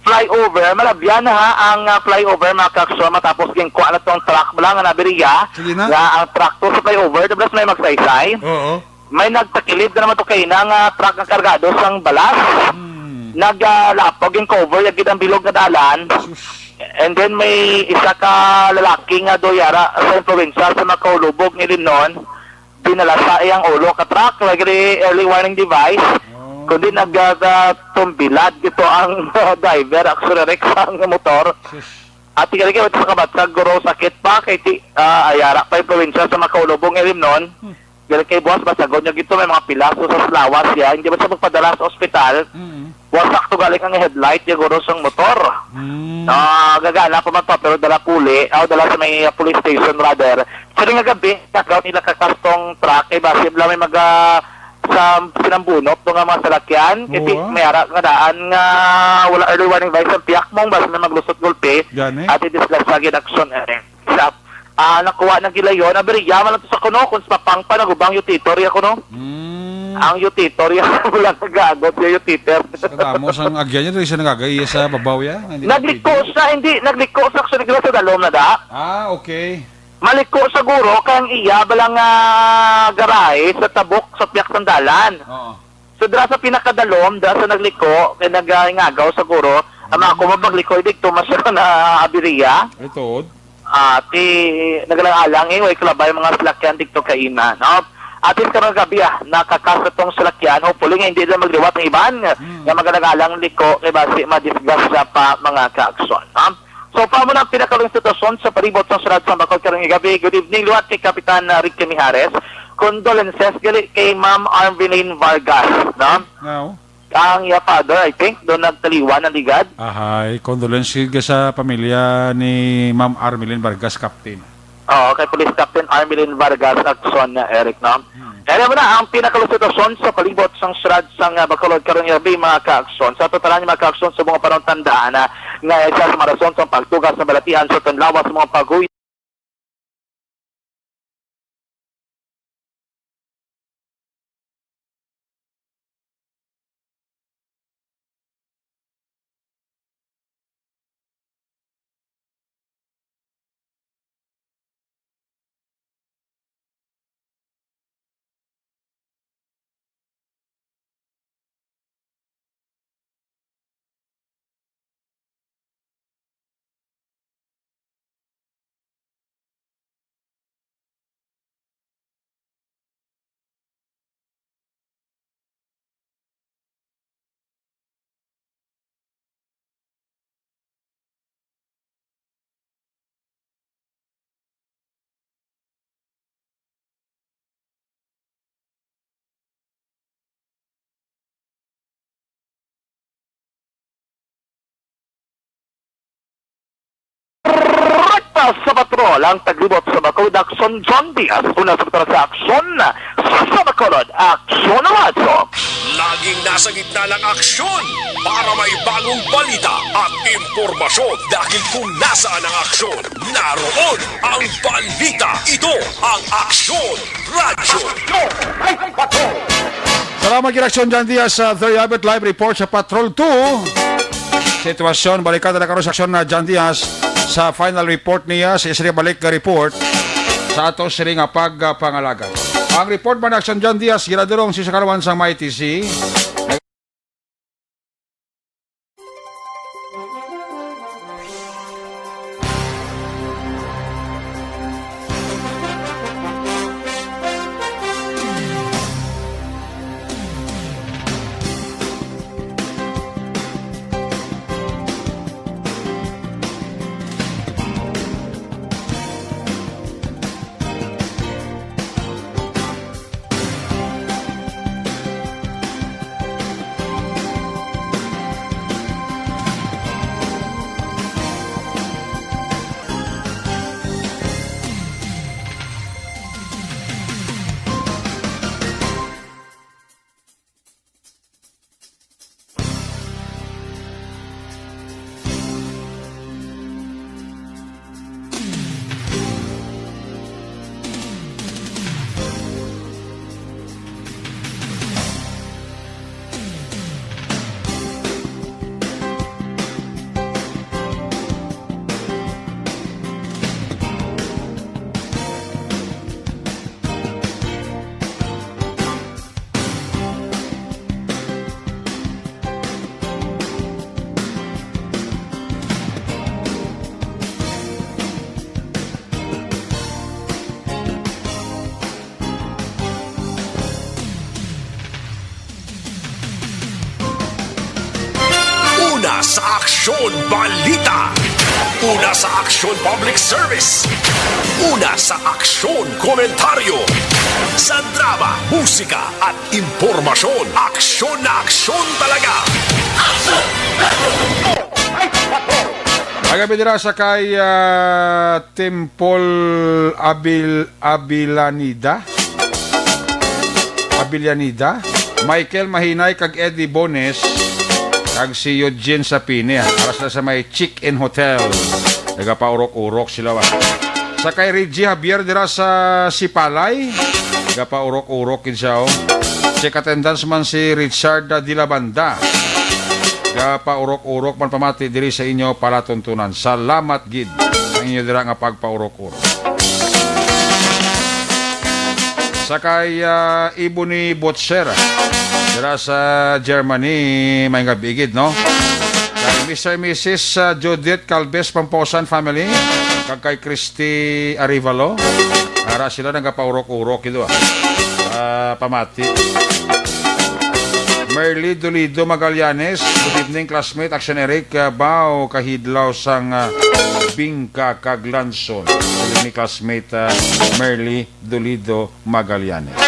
flyover, malabyan na ha, ang flyover, mga ka-aksyon, matapos yung kuha na itong truck, wala nga nabiriya, ang truck to sa flyover, dablas may magsaysay. Oo. May nagtakilid na naman to kayo ng truck na kargado sang balas. Naglapog yung cover, yung ang bilog na dalan. And then may isa ka lalaki nga doyara sa probinsya sa makaulubog ni Linon. Dinala sa iyang ulo ka truck, like early warning device. Kundi nagtumbilad ito ang driver, accelerate ang motor. At tigil kayo sa kabatsag, guro sakit pa kay ayara pa yung probinsya sa makaulubog ni Linon. Galing kay boss, basagod niya gito, may mga pilaso sa slawas siya. Hindi ba siya magpadala sa ospital? Wasak to galing ang headlight, yung guro sang motor. Gagana pa man pa, pero dala puli, dala sa may police station rather. So nga gabi, nakaw nila kakastong truck, kay basib lang may sa sinambunot ng mga salakyan. Kasi may ara nga daan nga wala early warning device ang piyak mong, basta may maglusot gulpi. At i-discuss sa ginaksyon. Nakuha ng gilayon, yaman lang to sa kuno, kung sa papangpa, nagubang utitorya kuno. Ang utitorya, wala nagagot yung utiter. Sa kadamos ang agyan niya, rin siya nagagaya sa babaw ya? Nagliko siya, nagliko sa actually sa dalom na da. Okay. Maliko siguro, kang iya, balang garahe sa tabok sa piyak sandalan. So, dara sa pinakadalom, dara sa nagliko, kaya nagingagaw siguro, ako mapagliko, dito masya na abiriya. Ito, nagalang-alang way kalabay mga salakyan dito kaina, no? Atin karong gabi nakakasa tong salakyan, hopefully nga hindi lang magliwat ng iban nga magalang-alang liko kay basi madisgas sa pa mga kaaksyon, no? So pa mo na pinakalang sitwasyon sa palibot sa Surad sa Bacol karong gabi. Good evening, luwat kay Kapitan Ricky Mijares. Condolences gali kay Ma'am Arveline Vargas, no? Now, ang iya father, I think, doon nagtaliwan ng ligad. Ahay, condolences ka sa pamilya ni Ma'am Armelin Vargas, Captain. Oo, kay Police Captain Armelin Vargas Akson na Eric, no? Kaya mo na, ang pinakalusitwasyon sa palibot sang Surad sang Bacolod karong gabi, mga ka-aksyon. Sa totalan mga ka-aksyon sa mga panahon tandaan nga isa sa marason sa pagtugas ng balatian sa tanlawas sa mga pag Una sa patrol ang taglibot sa Bacolod Aksyon John Diaz. Una sa patrol sa aksyon sa Bacolod Aksyon Radyo. Laging nasa gitna ng aksyon para may bagong balita at impormasyon dahil kung nasaan ang aksyon, naroon ang balita. Ito ang Aksyon Radyo. Salamat kinaksyon dyan Diaz sa The Abit Live Report sa Patrol 2. Sitwasyon, balikan na karoon sa aksyon na John Diaz sa final report niya sa isang balik na report sa ato siring pagpangalaga. Ang report man aksyon John Diaz, ginadirong si Sakarawan sang MITC. Una sa Aksyon Balita. Una sa Aksyon Public Service. Una sa Aksyon Komentaryo. Sa drama, musika at impormasyon. Aksyon na aksyon talaga. Agabi dira sa kay Temple Abilanida. Michael Mahinay kag Eddie Bones kag si Eugene Sapine. Aras na sa may Chick-in Hotel. Nagapaurok-urok sila ba. Sa kay Reggie Javier dira sa Sipalay. Nagapaurok-urok siya. Check attendance man si Richard de la Banda. Nagapaurok-urok man pamati diri sa inyo palatuntunan. Salamat gid ang inyo dira nga pagpaurok-urok. Sa kay Ibo ni Botser dira sa Germany, may nga bigid, no? Kay Mr. and Mrs. Judith Calves Pamposan family, kag kay Christy Arivalo, ara sila nagapaurok-urok ito, pamati. Merly Dolido Magallanes, good evening classmate, Action Eric, Bao kahidlaw sang Bingka Kaglanson. Good evening classmate Merly Dolido Magallanes.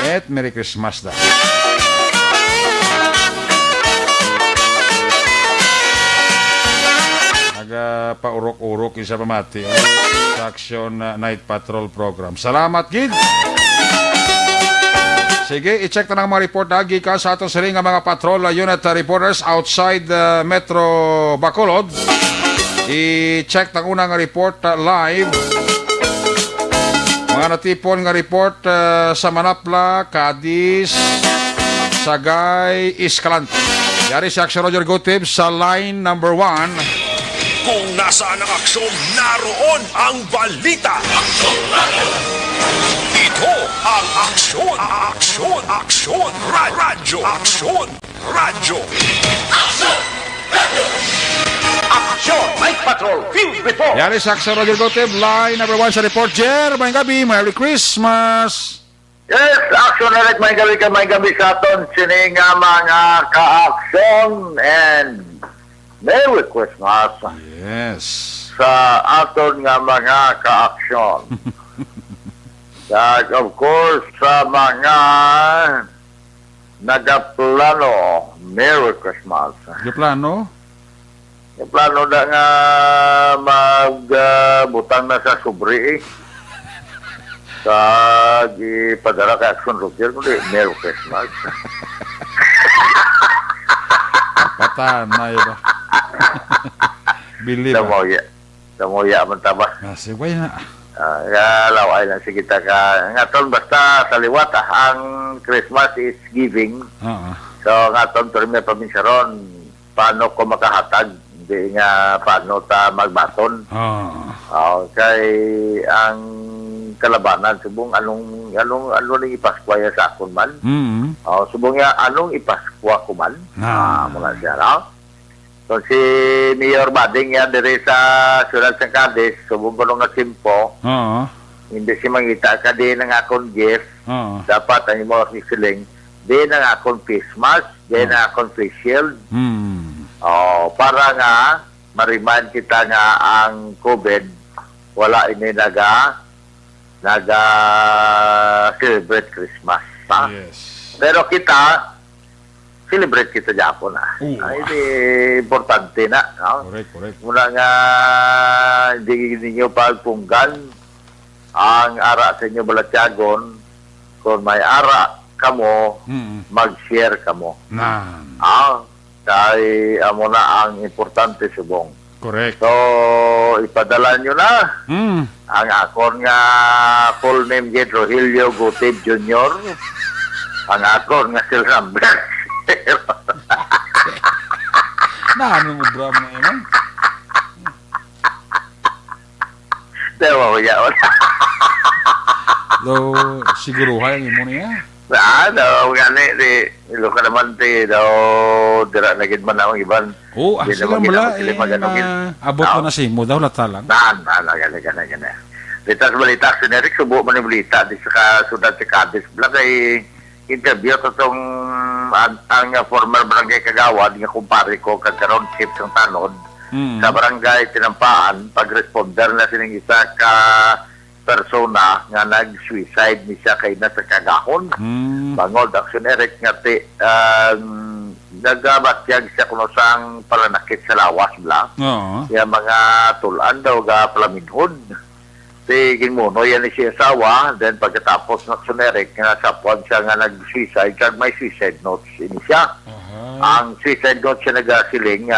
At Merry Christmas da. Nagapaurok-urok isa pamati sa Action Night Patrol Program. Salamat gid. Sige, i-check na ng mga report na gikan sa ato siring nga mga patrol unit reporters outside Metro Bacolod. I-check ng unang report live. Mga natipon nga report sa Manapla, Cadiz, Sagay, Escalante. Yari si Action Roger Gotib sa line number 1. Kung nasaan ang aksyon, naroon ang balita. Ito ang Aksyon Radyo. Aksyon Night Patrol Field Report. Yari si Action Roger Gotib, line number 1 sa report. Jer, may gabi, Merry Christmas! Yes, action na may gabi sa aton sining mga ka-aksyon and Merry Christmas Yes. sa aton nga mga ka-aksyon. Kag of course sa mga nagaplano, Merry Christmas. Yung plano? Yung plano na nga magbutang na sa sobre eh. Kag ipadala kay Action Roger kundi Merry Christmas. Patanay ba? Bili ba? Damoya man tabas. Nasibay na. Laway lang sige ta ka. Ngaton basta sa liwat ang Christmas is giving. Oo. So ngaton to may paminsyaron paano ko makahatag hindi nga paano ta magbaton. Oo. Kay ang kalabanan subong anong ning ipaskwa sa akon man. Subong nga anong ipaskwa ko man. Mga siya no. So si Mayor Bading yan dire sa Ciudad San Carlos, subong ko nga simpo. Oo. Hindi si mangita ka din ng akon gift. Oo. Dapat ang mo siling din ang akon face mask, din ang akon face shield. Para nga ma-remind kita nga ang COVID wala ini naga-celebrate Christmas. Ha? Yes. Pero kita, celebrate kita Japon. Ay, importante na. No? Correct. Muna nga, hindi ninyo pagpunggan ang ara sa inyo balatyagon. Kung may ara kamo, mag-share kamo. Kaya amo na ang importante subong. Correct. So, ipadala nyo na. Ang akon nga full name Jed Rogelio Gutib Jr. Ang akon nga still number. Ano mo bram na yun? Dewa ko yaon. Do, siguro hayang mo niya. Gani, ilo ka naman dira na gid man ang iban. Sila mula, abot ko na si mo daw, lata lang. Gani. Litas balita, sinerik, subo man yung balita, di sa Ciudad San Carlos, kay interview to tong ang former barangay Kagawad, nga kumpare ko, kagkaroon chief ng tanod, sa barangay Tinampaan, pag-responder na sining isa ka persona nga nag-suicide ni siya kay nasa kagahon. Bangod, Action Eric nga nagabatyag siya kuno sang palanakit sa lawas bla. Kaya mga tulan daw ga palaminhod. Tigin mo, no, yan siya asawa. Then pagkatapos ng Action Eric, nga sapwan siya nga nag-suicide, kag may suicide notes ini siya. Ang suicide notes siya nagasiling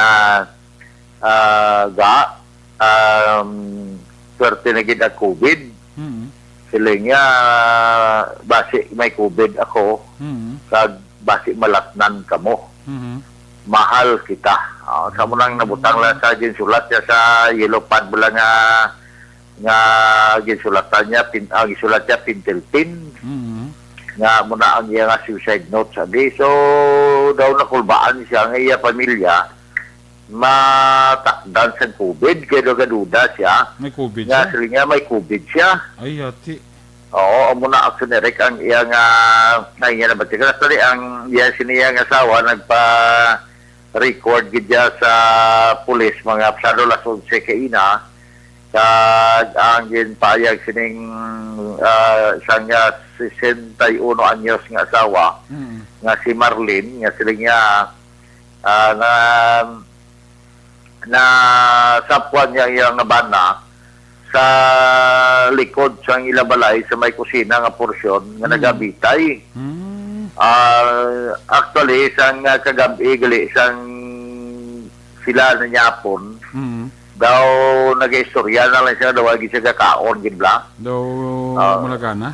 swerte na gid ang COVID. Sila nga, basi may COVID ako, kag basi malatnan kamo. Mahal kita. Sa mo nang nabutang lang sa ginsulat niya sa yellow pad bula nga ginsulatan niya, gisulat niya pintilpin. Nga muna ang iya nga suicide note sabi. So, daw nakulbaan siya ng iya pamilya, matakdan sa COVID, kaya gaduda siya. May COVID siya? Nga, nga may COVID siya. Ay, hati. Oo, muna Action Eric ang iyang nahinga na batik. Actually, ang siniyang asawa nagpa-record gidya sa pulis, mga pasado las 11 kaina, kag ang ginpayag sining isang 61 anyos nga asawa, nga si Marlene, nga sila nga na sapwan niya iyang nabana sa likod sa ilabalay sa may kusina nga porsyon nga nagabitay. Actually, isang kagabi, gali, isang sila na Yapon, daw nag-istorya na lang siya, daw agi siya kakaon, gibla. Daw malagana?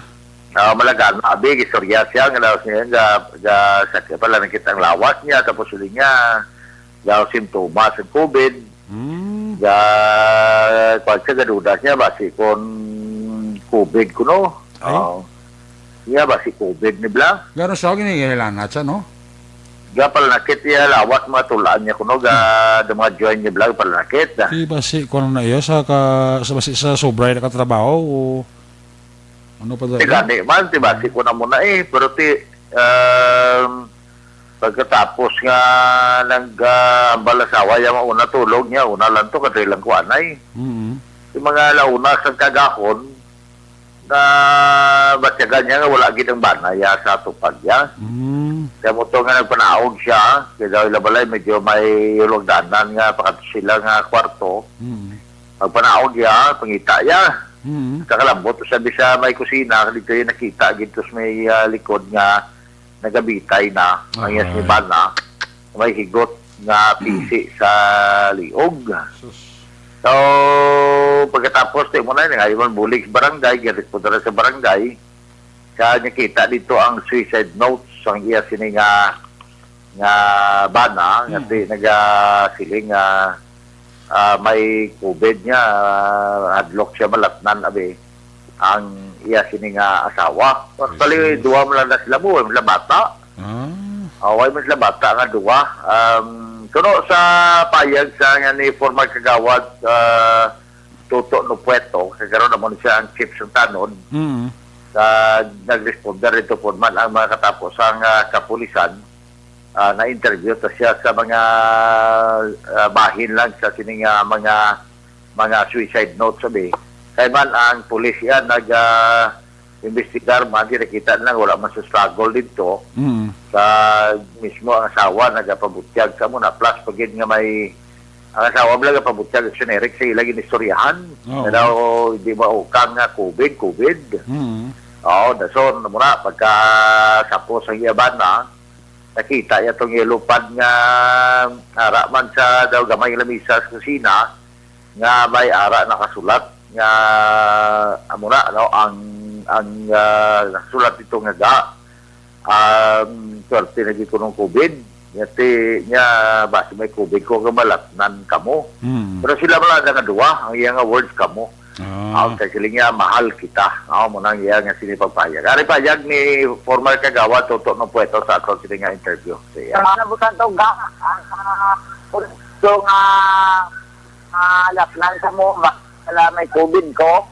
Malagana. Abi, istorya siya, nga daw siya, sakya pala nakita ang lawas niya, tapos uli niya, daw simptomas ng COVID. Pag sa gadudas niya, basi kung COVID ko, no? Niya, basi COVID ni Bla. Gano'n siya, ginigilan siya, no? Palanakit niya, lawas mga tulaan niya ko, no? Mga join niya Bla, palanakit. Di basi, kung ano na iyo, sa sobray na katrabaho, o ano pa doon? Gani man, basi ko na muna pero pagkatapos nga balasawa yung una tulog niya, una lang to, kadri lang ko anay. Yung mga launa sa kagahon, na batyagan niya nga wala gid ang banaya sa tupad niya. Kaya mo to nga nagpanaog siya, kaya daw ilabalay medyo may ulogdanan nga pakat sila nga kwarto. Pagpanaog niya, pangita niya. Kakalambot to sabi sa may kusina, dito yung nakita, gintos may likod nga nagabitay na, ang yes ni bana, may higot nga pisi sa liog. So, pagkatapos, tayo muna yun, ngayon bulig sa barangay, ginrit po na sa barangay, kaya nakita dito ang suicide notes, ang iya sini nga bana, nga nagasiling nga may COVID niya, hadlok siya malatnan, abi, ang iya sini nga asawa. Actually, duwa mo lang na sila mo, may bata. Away mo sila bata nga duwa. Kuno sa payag sa nga ni former kagawad Toto Nupueto, kagaroon naman siya ang chief ng tanon, nag-responder ito po man ang mga katapos ang kapulisan, na-interview to siya sa mga bahin lang sa sining mga suicide notes sabi. Kaya man ang pulis yan nag-investigar man, nakita lang wala man sa struggle dito sa mismo ang asawa nagapabutyag sa muna plus pagin nga may ang asawa mo lang pabutyag generic sa ilang inistoryahan na daw hindi maukang nga COVID oo, dason na muna pagka sapos ang iyaban na nakita niya itong ilupad nga ara man sa daw gamay lamisa sa kusina nga may ara nakasulat nga amuna no ang nasulat ito nga swerte na dito ng COVID niya base may COVID ko kamalatnan kamo pero sila mala nga duwa ang iya nga words kamo kaya sila nga mahal kita mo nang iya nga sinipagpayag ari payag ni former kagawa Toto Nupueto sa ato sila nga interview siya nabutan to ga so nga latnan sa mo wala may COVID ko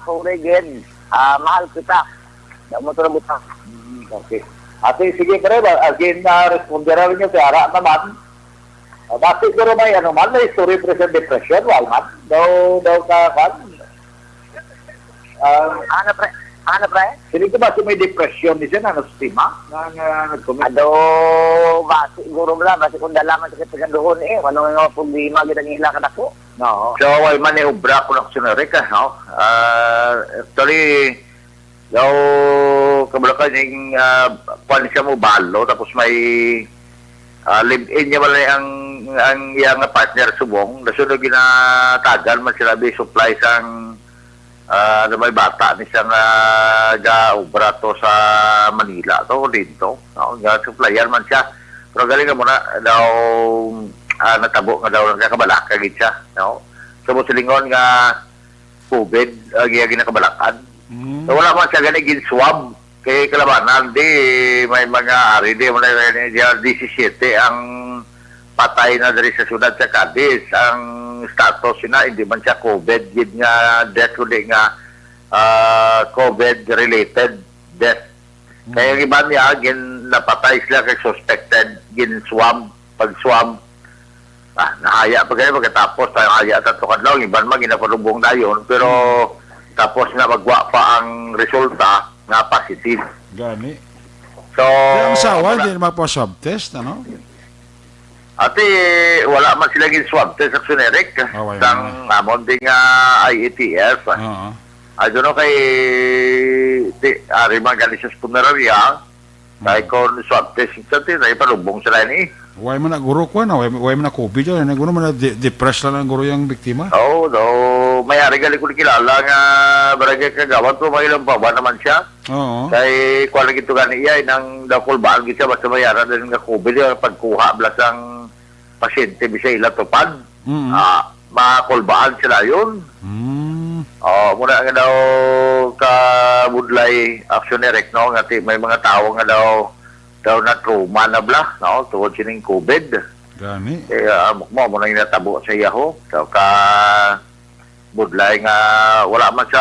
sorry again mahal kita mo to nabutan okay. Ate, sige pare, again, responderan niyo sa ara naman. Bakit ko may ano man, may story present depression, wal man. Daw ka kan. Ano pre? Sino ko ba si may depression ni siya na nastima? Nag-commit? Ba, siguro ba, basi kung dalaman sa kagandoon ano nga problema, gina nila ka dako? No. So, wal man ubra ko na kusunari ka, no? Actually, daw kabalakan yung kuwan siya mo balo tapos may live-in niya wala ang iyang partner subong nasunod ginatagal man sila may supply sang na may bata ni siyang ga-ubra to sa Manila to dito ga-supplyan man siya pero galing ka muna daw natabo nga daw nagkakabalaka gid siya no? So musilingon nga COVID ginakabalakan so wala man siya gani gin-swab kay kalabanan di may mga ari di 17 ang patay na diri sa syudad sa Cadiz ang status na hindi man siya COVID gid nga death kundi nga COVID related death kaya yung iba niya gin napatay sila kay suspected gin swab pag swab nahaya pa kayo pagkatapos tayo haya tatlo kadlaw iban man ginapadubong dayon pero tapos na magwa pa ang resulta na positive. Gani. So, Kaya ang sawa, hindi naman po swab test, ano? Ate, wala man sila gin swab test sa generic. Sang amon din nga IETF. I don't know kay ari man gali sa punerarya. Kay kon swab test sa tin ay palubong sila ni. Why man na guro ko na, why man na COVID yun, guro man na depressed lang ang guro yung biktima. May ari gali ko kilala nga barangay kagawad ko may ilang pa naman siya. Kay kuha lang ito gani iya nang dakulbaan kita basta mayara din nga COVID yung pagkuha blasang pasyente bisay ila tupad. Makulbaan sila yun. Muna nga daw kabudlay actionerek no nga may mga tao nga daw na trauma na bla no tungod sining COVID. Gani. Mo nang natabo sa iyaho so ka budlay nga wala man sa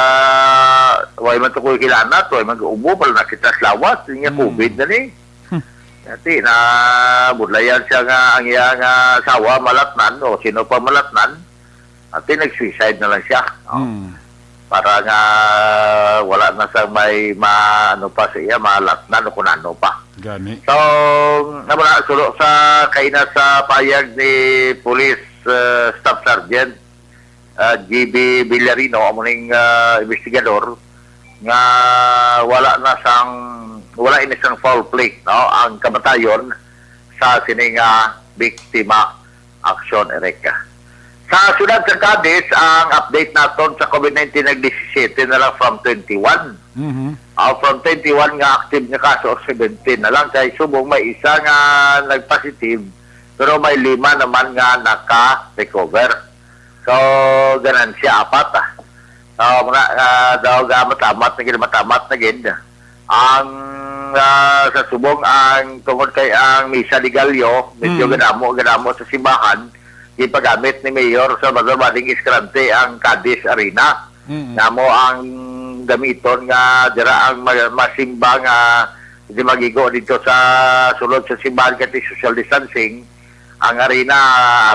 way man to ko kilanat way mag-ubo pala nakita sa lawas niya COVID na ni ati na budlayan siya nga ang iya nga sawa malatnan o sino pa malatnan ati nag-suicide na lang siya para nga wala na sa may ano pa siya, malatnan o kung ano pa. Gani. So, namuna, sulo sa kaina sa payag ni Police Staff Sergeant GB Villarino, amuning investigador, nga wala inisang foul play, no? Ang kamatayon sa sining biktima action ereka. Sa siyudad sa Cadiz, ang update naton sa COVID-19 nag-17 na lang from 21. From 21 nga active nga kaso, 17 na lang. Kaya subong may isa nga nag-positive, pero may 5 naman nga naka-recover. So, ganan siya, 4. Daw matamat na gin. Ang sa subong, ang tungkol kay ang Misa Ligalyo, medyo ganamo sa simbahan, ipagamit ni Mayor sa Bading Escalante ang Cadiz Arena. Namo ang gamiton nga dira ang masimba nga di magigo dito sa sulod sa simbahan kati social distancing. Ang arena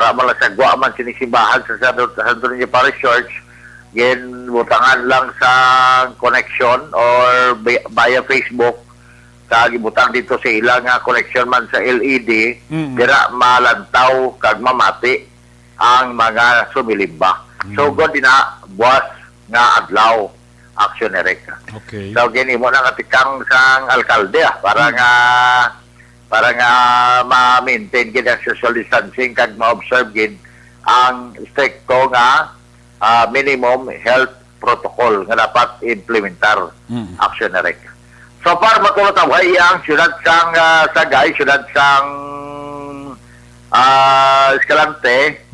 ara malasagwa man sinisimbahan sa Santo Niño Parish Church. Gen butangan lang sa connection or via Facebook sa gibutang dito sa ilang connection man sa LED dira malantaw kag mamati ang mga sumilimba. So, god na buwas nga adlaw action ereka. Okay. So, gini mo na katikang sang alkalde para nga ma-maintain gid ang social distancing kag ma-observe gid ang stricto nga minimum health protocol nga dapat implementar action ereka. So, para matulotaway ang siyudad sang Sagay, siyudad sang Escalante,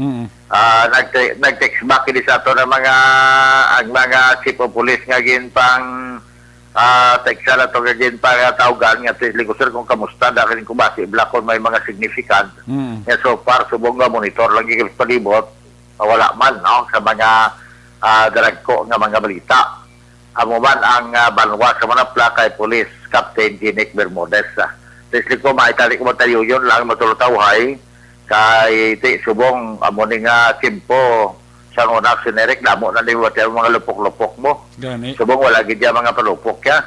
nag-text back ini sa ato ng mga chief of police nga gin pang teksa na ito nga gin pang tawgan nga tiliko sir kung kamusta dahil kung basi blakon may mga significant so far subong nga monitor lang yung palibot wala man no, sa mga daragko nga mga balita amo man ang banwa sa manapla kay police Captain Ginic Bermudez tiliko maitali ko tayo yun lang matulutawhay kay subong amo ni nga timpo sa una sinerek damo na liwat yung mga lupok-lupok mo. Gani. Subong wala gid mga palupok ya.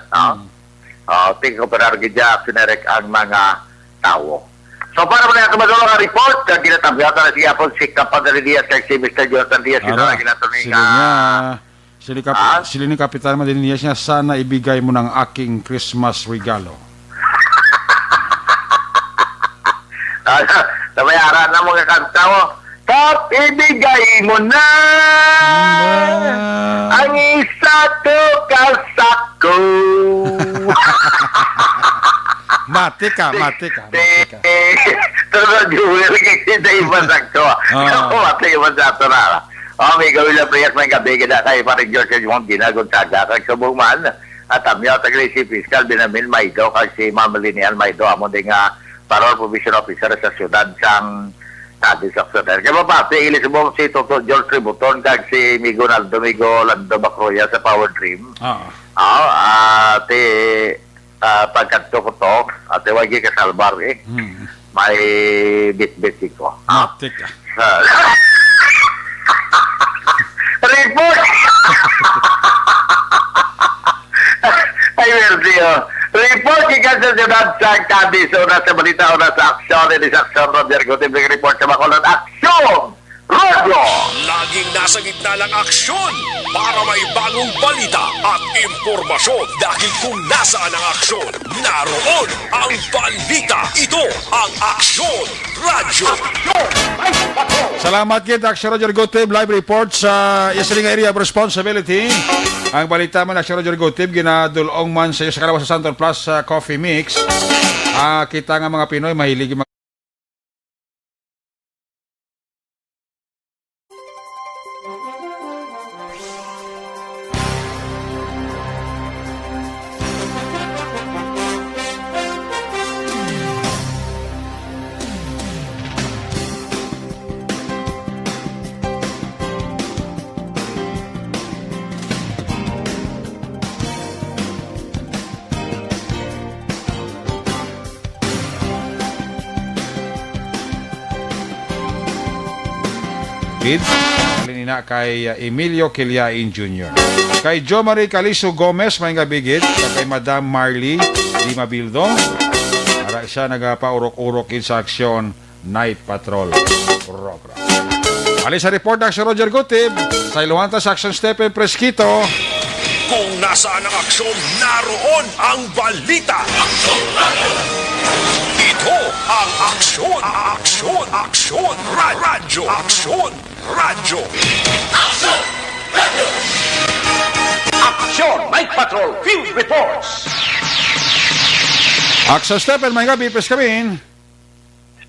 Ting operar gid sinerek ang mga tao. So para man ang madulong nga report kag ginatabiyatan na siya po si Kapadre Diaz kag si Mr. Jonathan Diaz sino na ginatuloy sila ni Kapitan Madinias niya sana ibigay mo ng aking Christmas regalo. Nabayaran na mga kanta mo. Top, ibigay mo na ang isa to kasako. Mati ka. Pero Jewel, kasi na iba sakto. Mati iba sakto na. May gawin lang priyas may gabi kita kay parang George yung ginagod saga kag subong man. At amyaw taglay si Fiscal Binamin Maido kag si Ma'am Linian Maido amo din nga Parol Provision Officer sa siyudad sang Cadiz Occidental. Kaya mapati, ilis mo si Toto George Tributon kag si Migo Lando Bacroya sa Power Dream. Pagkanto ko to, at wagi ka salbar may bit-bit ko. Matik ka. Report! Ay, merdiyo. Report ikan sa siyudad sa Cadiz. Una sa balita, una sa aksyon. Ini sa aksyon, Roger Gutibig report sa Bacolod. Aksyon! Radio! Laging nasa gitna ng aksyon para may bagong balita at impormasyon. Dahil kung nasaan ang aksyon, naroon ang balita. Ito ang Aksyon Radio. Salamat kit Aksyon Roger Gotib live report sa Isiling Area of Responsibility. Ang balita man Aksyon Roger Gotib ginadulong man sa iyo sa kalawas sa Santon Plus Coffee Mix. Kita nga mga Pinoy mahilig Kids, kanina kay Emilio Quiliain Jr. Kay Jo Marie Caliso Gomez, may nga bigit. Kay Madam Marley Di Mabildong. Para siya nagpaurok-urokin sa aksyon Night Patrol program. Ali sa report ng Sir Roger Gutib, sa Iluantas Action Stephen Presquito. Kung nasaan ang aksyon, naroon ang balita. Ito ang aksyon, aksyon, radyo, aksyon, radyo. Aksyon! Night Patrol Field Reports! Action Stephen, may gabi, pes kami.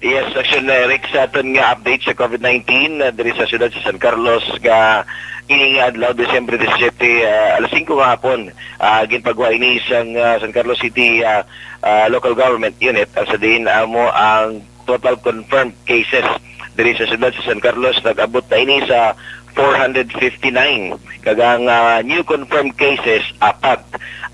Yes, Action Eric, sa aton nga update sa COVID-19 diri sa siyudad sa San Carlos nga ining adlaw Disyembre 17 alas 5 nga hapon ginpagawa ini sang San Carlos City local government unit sa diin amo ang total confirmed cases diri sa siyudad sa San Carlos nag-abot na ini sa 459 kagang new confirmed cases apat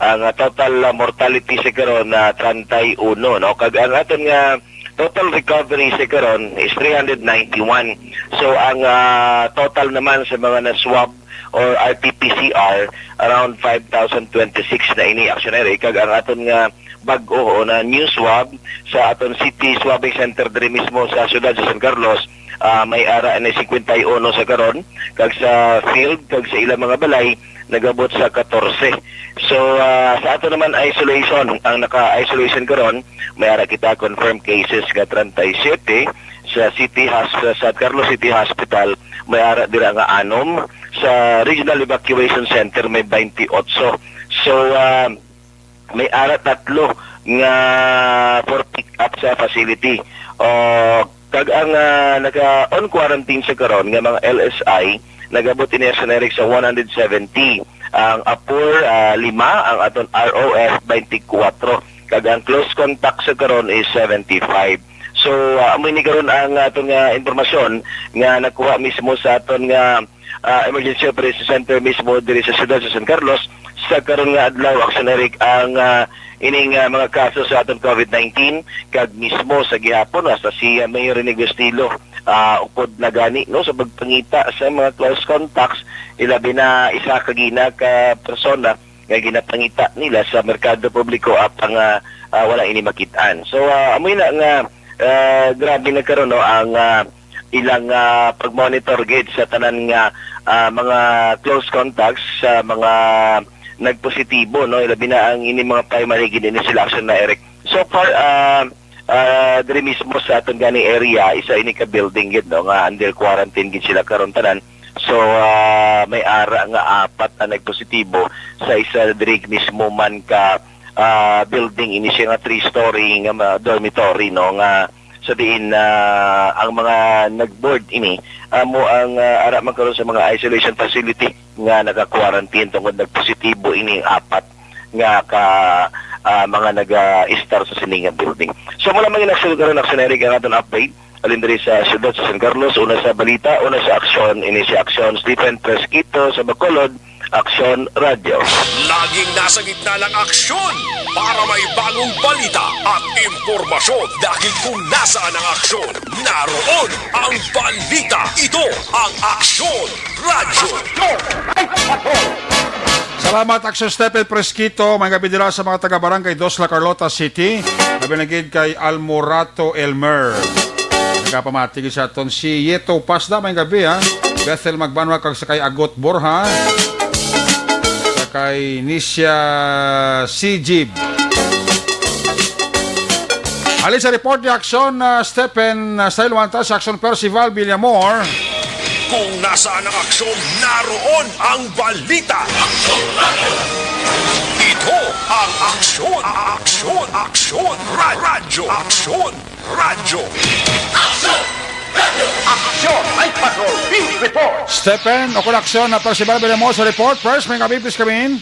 ang total mortality sa karon na 31 no kag ang aton nga total recovery sa karon is 391. So ang total naman sa mga na-swab or RT-PCR around 5,026 na ini actionary kag ang aton nga bag-o na new swab sa aton city swabbing center diri mismo sa siyudad sa San Carlos may ara na 51 sa karon kag sa field kag sa ilang mga balay nagabot sa 14. So sa ato naman isolation ang naka-isolation karon may ara kita confirmed cases ka 37 sa City Hospital sa Carlos City Hospital may ara dira nga 6 sa Regional Evacuation Center may 28. So may ara 3 nga for pick up sa facility. Kag ang naka-on quarantine sa karon nga mga LSI nagabot ini sa 170. Ang Apur 5, ang aton ROF 24. Kag ang close contact sa karon is 75. So amoy ni karon ang aton nga impormasyon nga nakuha mismo sa aton nga Emergency Operations Center mismo diri sa siyudad sa San Carlos sa karon nga adlaw actionary ang ining mga kaso sa aton COVID-19 kag mismo sa gihapon sa si Mayor Rene Gustilo upod na gani no sa pagpangita sa mga close contacts ilabi na isa ka gina ka persona nga ginapangita nila sa merkado publiko apang wala ini makitaan. So amoy na nga grabe na karon no ang ilang pag-monitor gate sa tanan nga mga close contacts sa mga nagpositibo no ilabi na ang ini mga primary gini sila action na Eric. So far diri mismo sa aton gani area isa ini ka building gid no nga under quarantine gid sila karon tanan. So may ara nga 4 na nagpositibo sa isa diri mismo man ka building ini siya nga 3-story nga dormitory no nga sa diin ang mga nag-board ini amo ang ara man karon sa mga isolation facility nga naka-quarantine tungod nagpositibo ini 4 nga ka mga nag-star sa sininga building. So mula mga karon actionary ang aton update alin diri sa siyudad sa San Carlos una sa balita una sa aksyon ini si aksyon Stephen Presquito sa Bacolod Aksyon Radio. Laging nasa gitna ng aksyon para may bagong balita at impormasyon dahil kung nasaan ang aksyon, naroon ang balita. Ito ang Aksyon Radio. Salamat Action Stephen Presquito, may gabi dira sa mga taga-barangay Dosla Carlota City, nabinagid kay Almorato Elmer. Nagapamatigil sa aton si Yeto Pasda, may gabi Bethel Magbanwa kag sa kay Agot Borja, sa kay Nisha Sijib. Alin sa report ni Action Stephen Stylewanta sa Action Percival Villamor. Kung nasaan ang aksyon, naroon ang balita. Ito ang Aksyon, Aksyon, Radyo, Aksyon, Radyo. Aksyon! Night Patrol Field Reports! Stephen, o Action na Percival Villamor sa report. First, may kabibis kami.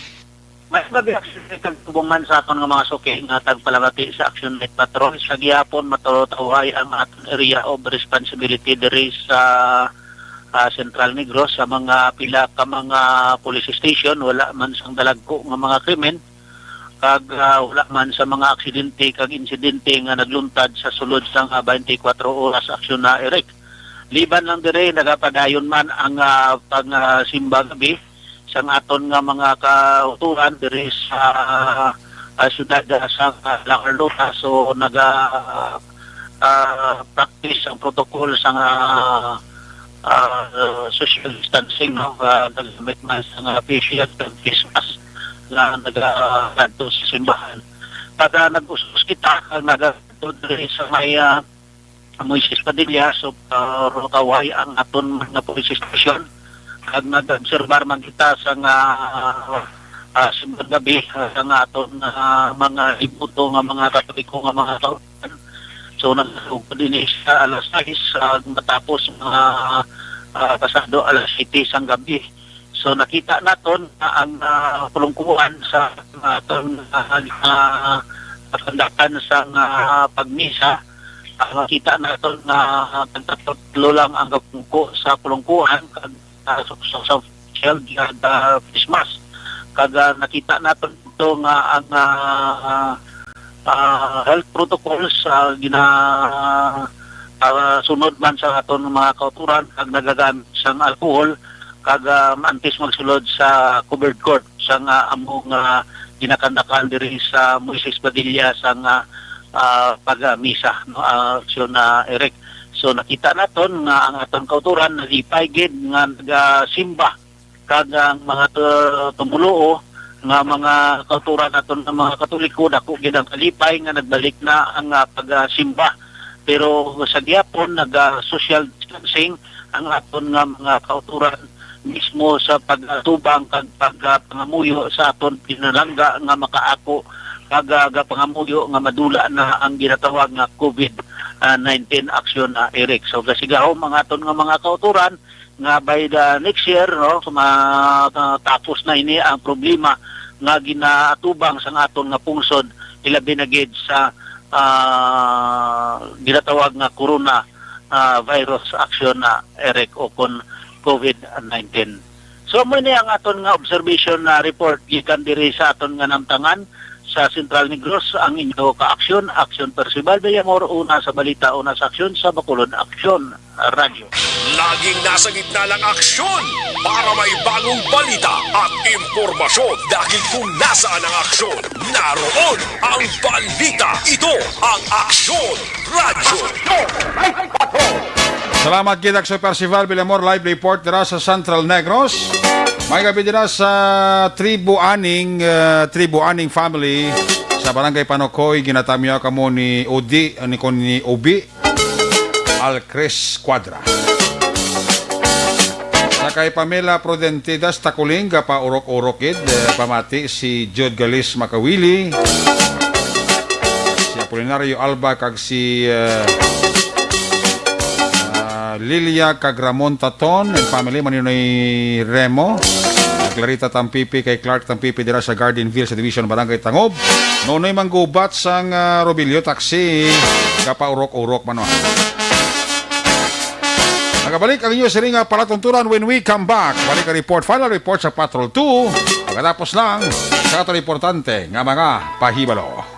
Mas mag-action itong tubungan sa aton nga mga suki nga tagpalamati sa Action Night Patrol. Sa gihapon, matulutaway ang aton area of responsibility diri sa Central Negros sa mga pila ka mga police station. Wala man sang dalagko nga mga krimen kag wala man sa mga aksidente kag insidente nga nagluntad sa sulod sang 24 oras aksyon na Eric. Liban lang dire nagapadayon man ang pagsimba gabi sa aton nga mga kauturan dire sa syudad sa Lacarlota. So practice ang protocol sa social distancing, no? Nagamit man sa face shield at face mask na nag-adto sa simbahan. Kada nag-usos kita ang nag-adto sa may Moises Padilla, so kaway ang aton mga police station. Kag nag-observar man kita sa simbang gabi sa aton mga ibuto nga mga katoliko nga mga kauturan. So nag-ugod din sa alas 6 matapos mga pasado alas 7 sang gabi. So nakita naton ang pulungkuhan sa aton pakandakan sa pagmisa. Nakita naton na tatlo lang ang gapungko sa pulungkuhan kag sa social Christmas. Kag nakita naton ito nga ang health protocols sunod man sa aton mga kauturan kag nagagamit sang alcohol kag antes magsulod sa covered court sa among ginakandakan diri sa Moises Padilla sa pagmisa, no, aksyon na Eric. So nakita naton nga ang aton kauturan nalipay gid nga nagasimba kag ang mga tumuluo nga mga kauturan naton ng mga Katoliko dako gid ang kalipay nga nagbalik na ang pagsimba. Pero sa gihapon social distancing ang aton nga mga kauturan mismo sa pagtubang kag pagpangamuyo sa aton pinalangga nga makaako kag pangamuyo nga madula na ang ginatawag nga COVID-19 action Eric. So kasigahom mga aton nga mga kauturan nga by the next year, no, tapos na ini ang problema nga ginaatubang sa aton nga pungsod ilabi na gid sa ginatawag nga corona virus action Eric o kon COVID-19. So mo ni ang aton nga observation na report gikan diri sa aton nga namtangan sa Central Negros ang inyo ka-aksyon, Aksyon Percival Villamor, una sa balita, una sa aksyon sa Bacolod Aksyon Radio. Laging nasa gitna ng aksyon para may bagong balita at impormasyon dahil kung nasaan ang aksyon, naroon ang balita. Ito ang Aksyon Radio. Salamat kita sa Percival Villamor, live report dira sa Central Negros. May gabi dira sa Tribu Aning family sa Barangay Panokoy, ginatamyo kamo ni Obi Alcres Quadra. Sa kay Pamela Prudentidas Takuling pa urok-urokid pamati si Jude Galis Makawili, si Apolinario Alba kag si Lilia kag Ramon Taton and family maninoy Remo, Clarita Tampipi kay Clark Tampipi dira sa Gardenville sa Division Barangay Tangob. Nonoy manggubat sang Robilio taxi kapaurok-urok mano. Nagabalik ang inyo siringa palatuntunan when we come back. Balik ang report, final report sa Patrol 2. Pagkatapos lang sa ato importante nga mga pahibalo.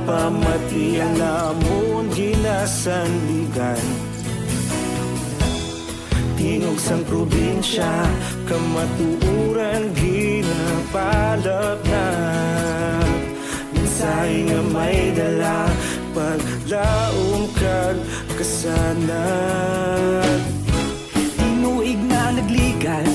Pamati ang namon ginasandigan, tingog sang probinsya kamatuuran ginapalap na minsay nga may dala paglaom kag kasanan. Tinuig na nagligan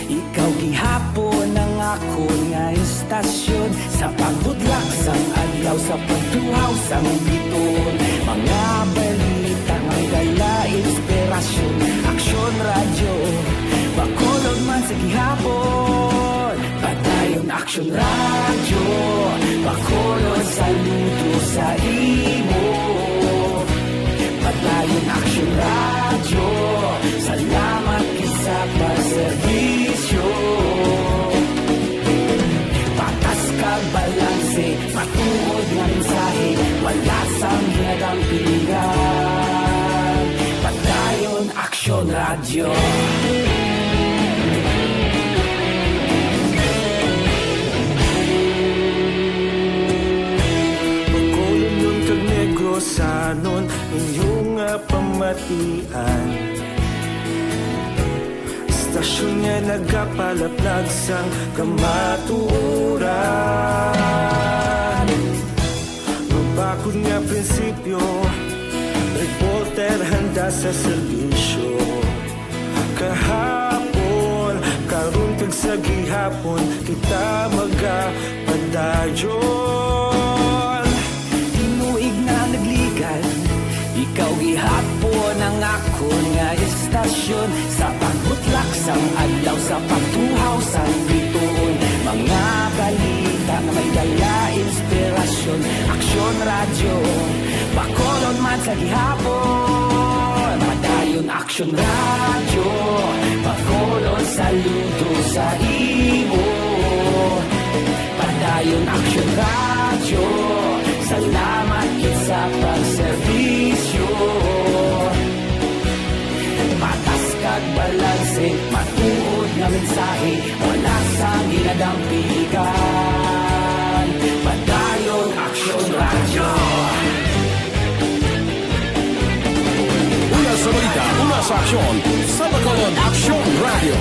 ikaw gihapon ang ako nga istasyon sa pagbudlak sang adlaw sa pagtuhaw sang biton. Mga balita nga gala inspirasyon, Aksyon Radio Bacolod man sa gihapon. Padayon Aksyon Radio Bacolod saludo sa imo. Padayon Aksyon Radio salamat inyong pamatian. Istasyon nga nagapalaplag sang kamatuoran. Magbakod nga prinsipyo, reporter handa sa serbisyo. Kahapon, karon kag sa gihapon, kita magapadayon. Tinuig na nagligal, ikaw gihapon ang ako nga istasyon. Sa pagbutlak sang adlaw, sa pagtuhaw sang bituon, mga balita na may dala inspirasyon. Aksyon radyo, Bacolod man sa gihapon. Padayon Aksyon radyo, Bacolod saludo sa imo. Padayon Aksyon radyo, salamat kit sa pagserbisyo. Patas kag balanse, matuod nga mensahe, wala sa ginadampigan. Padayon Aksyon radyo. Una sa balita, una sa aksyon, sa Bacolod Aksyon Radio.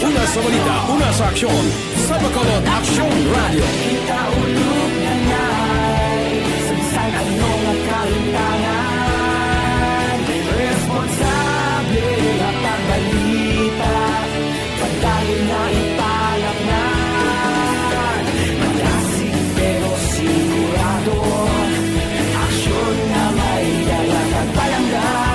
Una sa balita, una sa aksyon, sa Bacolod Aksyon Radio. Kita ulog na na'y sagsang anong kalintangan. Responsable at ang balita, pagdahil na ipalaknan. Malasig pero sigurado, aksyon na may dalang at palanggan.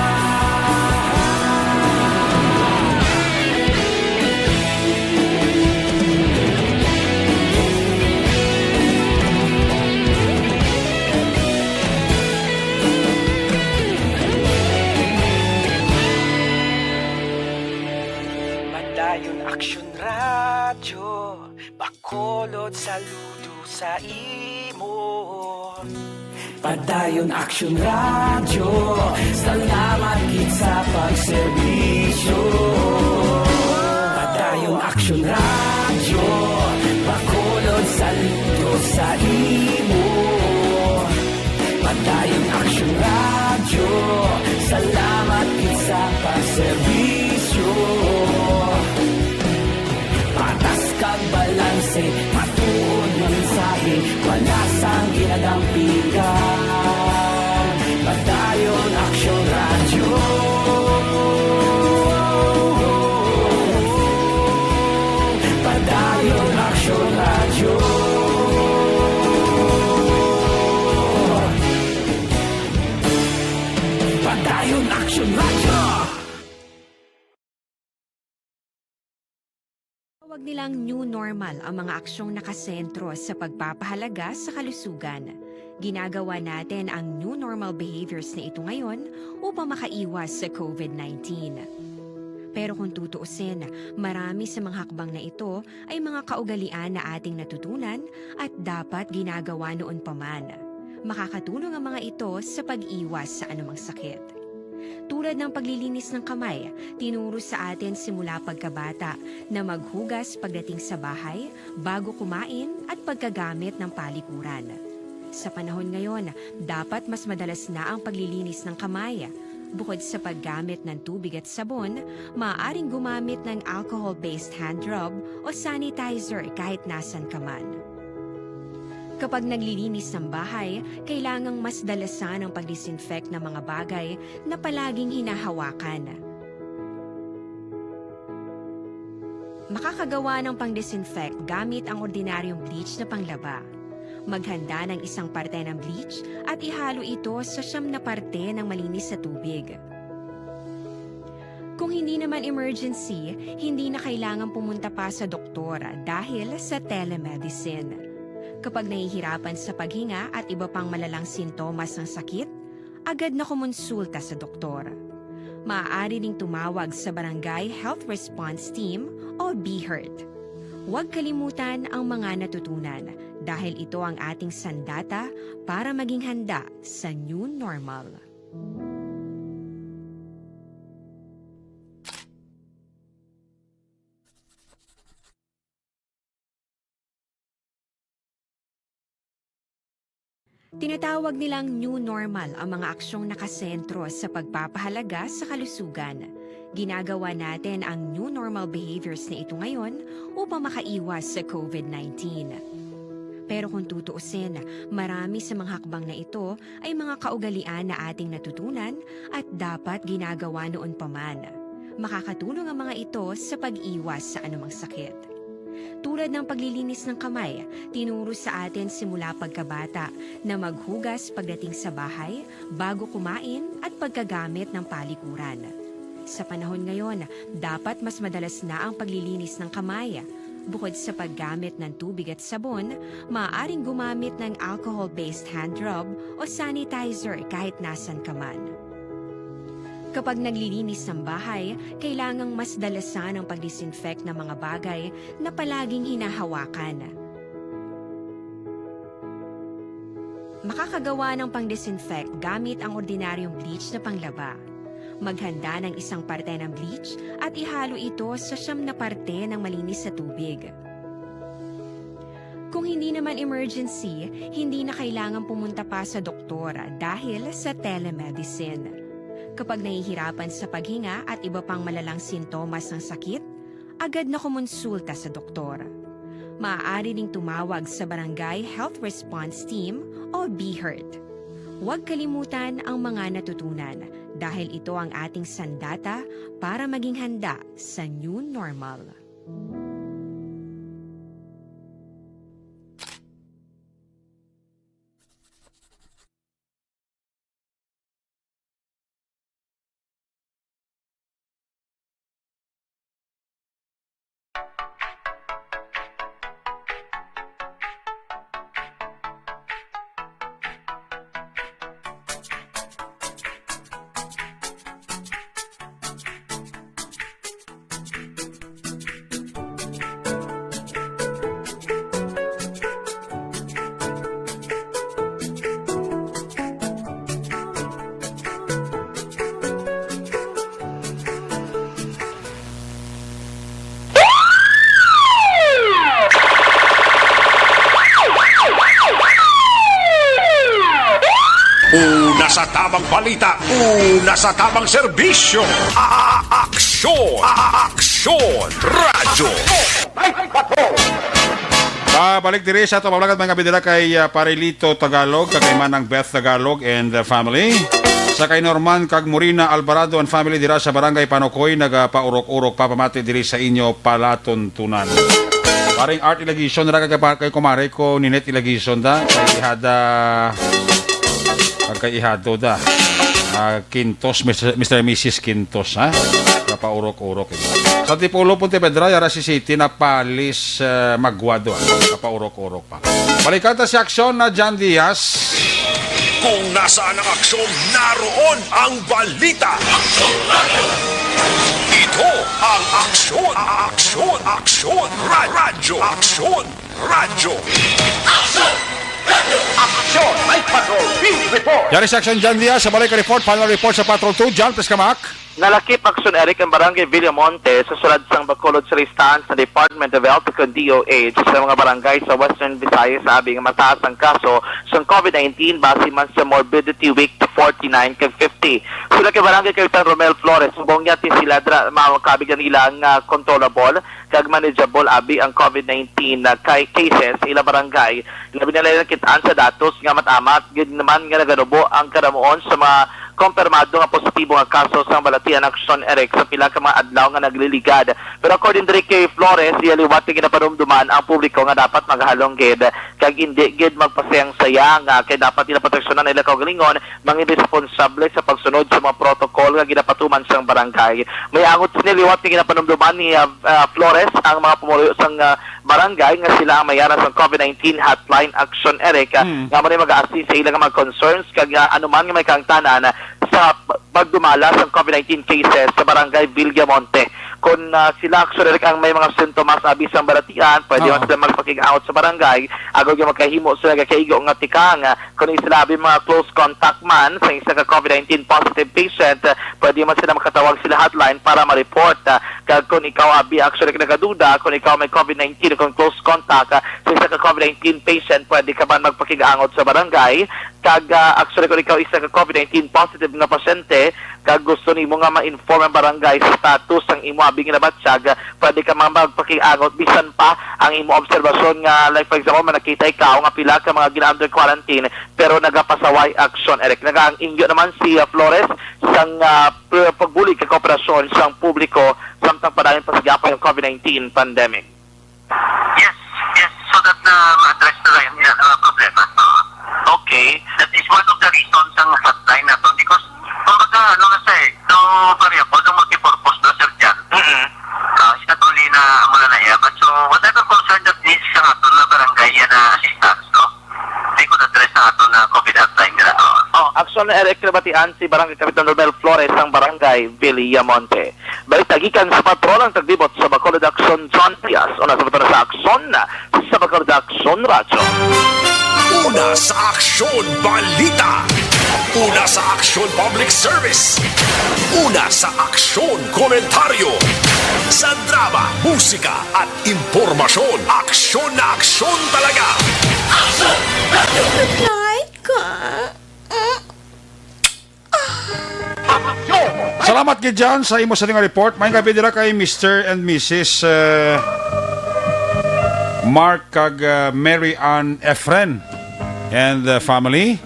Padayon Aksyon radyo, Bacolod saludo sa imo. Padayon Aksyon radyo, salamat kit sa pagserbisyo. Padayon Aksyon radyo, Bacolod saludo sa imo. Padayon Aksyon radyo, salamat kit sa pagserbisyo. Patas kag balanse, matuod nga mensahe, wala sang ginadampigan. Padayon Aksyon radyo. Padayon Aksyon radyo. Padayon Aksyon radyo. Tawag nilang new normal ang mga aksyong nakasentro sa pagpapahalaga sa kalusugan. Ginagawa natin ang new normal behaviors na ito ngayon upang makaiwas sa COVID-19. Pero kung tutuusin, marami sa mga hakbang na ito ay mga kaugalian na ating natutunan at dapat ginagawa noon pa man. Makakatulong ang mga ito sa pag-iwas sa anumang sakit. Tulad ng paglilinis ng kamay, tinuro sa atin simula pagkabata na maghugas pagdating sa bahay, bago kumain at pagkagamit ng palikuran. Sa panahon ngayon, dapat mas madalas na ang paglilinis ng kamay. Bukod sa paggamit ng tubig at sabon, maaaring gumamit ng alcohol-based hand rub o sanitizer kahit nasan ka man. Kapag naglilinis ng bahay, kailangang mas dalasan ang pag-disinfect ng mga bagay na palaging hinahawakan. Makakagawa ng pang-disinfect gamit ang ordinaryong bleach na panglaba. Maghanda ng isang parte ng bleach at ihalo ito sa 9 na parte ng malinis na tubig. Kung hindi naman emergency, hindi na kailangan pumunta pa sa doktor dahil sa telemedicine. Kapag nahihirapan sa paghinga at iba pang malalang sintomas ng sakit, agad na kumonsulta sa doktor. Maaari ding tumawag sa Barangay Health Response Team o BHERT. Huwag kalimutan ang mga natutunan dahil ito ang ating sandata para maging handa sa new normal. Tinatawag nilang new normal ang mga aksyong nakasentro sa pagpapahalaga sa kalusugan. Ginagawa natin ang new normal behaviors na ito ngayon upang makaiwas sa COVID-19. Pero kung tutuusin, marami sa mga hakbang na ito ay mga kaugalian na ating natutunan at dapat ginagawa noon pa man. Makakatulong ang mga ito sa pag-iwas sa anumang sakit. Tulad ng paglilinis ng kamay, tinuro sa atin simula pagkabata na maghugas pagdating sa bahay, bago kumain at pagkagamit ng palikuran. Sa panahon ngayon, dapat mas madalas na ang paglilinis ng kamay. Bukod sa paggamit ng tubig at sabon, maaaring gumamit ng alcohol-based hand rub o sanitizer kahit nasan ka man. Kapag naglilinis ng bahay, kailangang mas dalasan ang pag-disinfect ng mga bagay na palaging hinahawakan. Makakagawa ng pang-disinfect gamit ang ordinaryong bleach na panglaba. Maghanda ng isang parte ng bleach at ihalo ito sa 9 na parte ng malinis na tubig. Kung hindi naman emergency, hindi na kailangan pumunta pa sa doktor dahil sa telemedicine. Kapag nahihirapan sa paghinga at iba pang malalang sintomas ng sakit, agad na kumonsulta sa doktor. Maaari ding tumawag sa Barangay Health Response Team o BHERT. Huwag kalimutan ang mga natutunan dahil ito ang ating sandata para maging handa sa new normal. Una sa tamang balita, una sa tamang serbisyo. Aksyon! Aksyon! Radyo! Balik diri sa ito, mga kabidira kay Parilito Tagalog, kagay man ng Beth Tagalog and the family. Sa kay Norman kag Morina Alvarado and family dira sa Barangay Panokoy, nagapaurok-urok papamati diri sa inyo palatuntunan. Paring Art Ilagison, nara kay kumare ko, Ninet Ilagison da, kay Ihada... Pagkaihado da. Quintos, Mr. and Mrs. Quintos, ha? Kapaurok-urok. Sa Tipulo, Pontevedra, Yarasi City, Napalis, Magwado, kapaurok-urok pa. Balikanta si aksyon na John Diaz. Kung nasaan ang aksyon, naroon ang balita. Ito ang aksyon, aksyon, aksyon, radyo, aksyon, radyo. Action! Night Patrol Field Report! Yari sa aksyon John Diaz, sa balik report, final report sa Patrol 2. John, please come back. Nalakip aksyon Eric ang Barangay Villamonte sa sulad sang bakulod sa listahan sa Department of Health ug DOH sa mga barangay sa Western Visayas sabi nga mataas ang kaso sa COVID-19 base man sa morbidity week to 49 kag 50. Sula kay Barangay Captain Romel Flores subong niya sila makabig nila ang controllable kag manageable abi ang COVID-19 na cases ila barangay. Labi nila kitaan sa datos nga matamat gid naman nga naganubo ang karamuon sa mga kompirmado nga positibo nga kaso sa Balatian Action Eric sa pila ka mga adlaw nga nagliligad. Pero according to kay Flores, iyaliwat nga napanumduman ang publiko nga dapat maghalong gid kag hindi gid magpasayang sayang kay dapat nila proteksyonan nila kaugalingon mga responsable sa pagsunod sa mga protocol nga ginapatuman sa barangay. May angot siniliwat nga napanumduman ni Flores ang mga pumulo sang barangay nga sila ang mayara sa COVID-19 Hotline Action Eric nga mo mag-assist sa ilang mga concerns kag anuman nga may kangtanan sa pagdumala sa COVID-19 cases sa Barangay Villamonte. kung sila actually ang may mga sintomas abisang balatian, pwede man sila magpakig-out sa barangay, agaw yung magkahimo sila kakaigo nga tikang, kung isilabi mga close contact man sa isa ka COVID-19 positive patient, pwede man sila makatawag sila hotline para ma-report. Kung ikaw abi actually nagaduda, kung ikaw may COVID-19, kung close contact sa isa ka COVID-19 patient, pwede ka man magpakig-angot sa barangay. Actually kung ikaw isa ka COVID-19 positive na pasyente, kag gusto nimo nga ma-inform ang barangay sa status ng imo abing ginabatsyag, pwede ka magpakig-angot bisan pa ang imo obserbasyon nga, like for example, nakita ikaw nga pila ka mga gina-under quarantine pero nagapasaway action. Eric, nag-ingyo naman si Flores sang pagbulig ka kooperasyon sang publiko samtang padayon pasigapon yung COVID-19 pandemic. Yes, so that ma-address na lang yung problema. Okay, that is one of the reasons ang hotline na to because kumbaga, no variable, no multi-purpose na sir dyan. Isa tuloy na mula na iya. But so, whatever concern that needs sa ato na barangay yan na assistance, no? They could address sa ato na COVID hotline nila. Aksyon na Eric Nabatian si Barangay Kapitan Romel Flores ng Barangay Villamonte. Balik tagikan sa patrol ang taglibot sa Bacolod Action John Pias. Una sa patrol sa Aksyon sa Bacolod Action Radyo. Una sa Aksyon Balita. Una sa Aksyon Public Service. Una sa Aksyon Komentaryo. Sa drama, musika at impormasyon. Aksyon na aksyon talaga. Aksyon! Salamat gid dyan sa imo sa nga report. May gabi dira kay Mr. and Mrs. Mark kag Mary Ann Efren and family.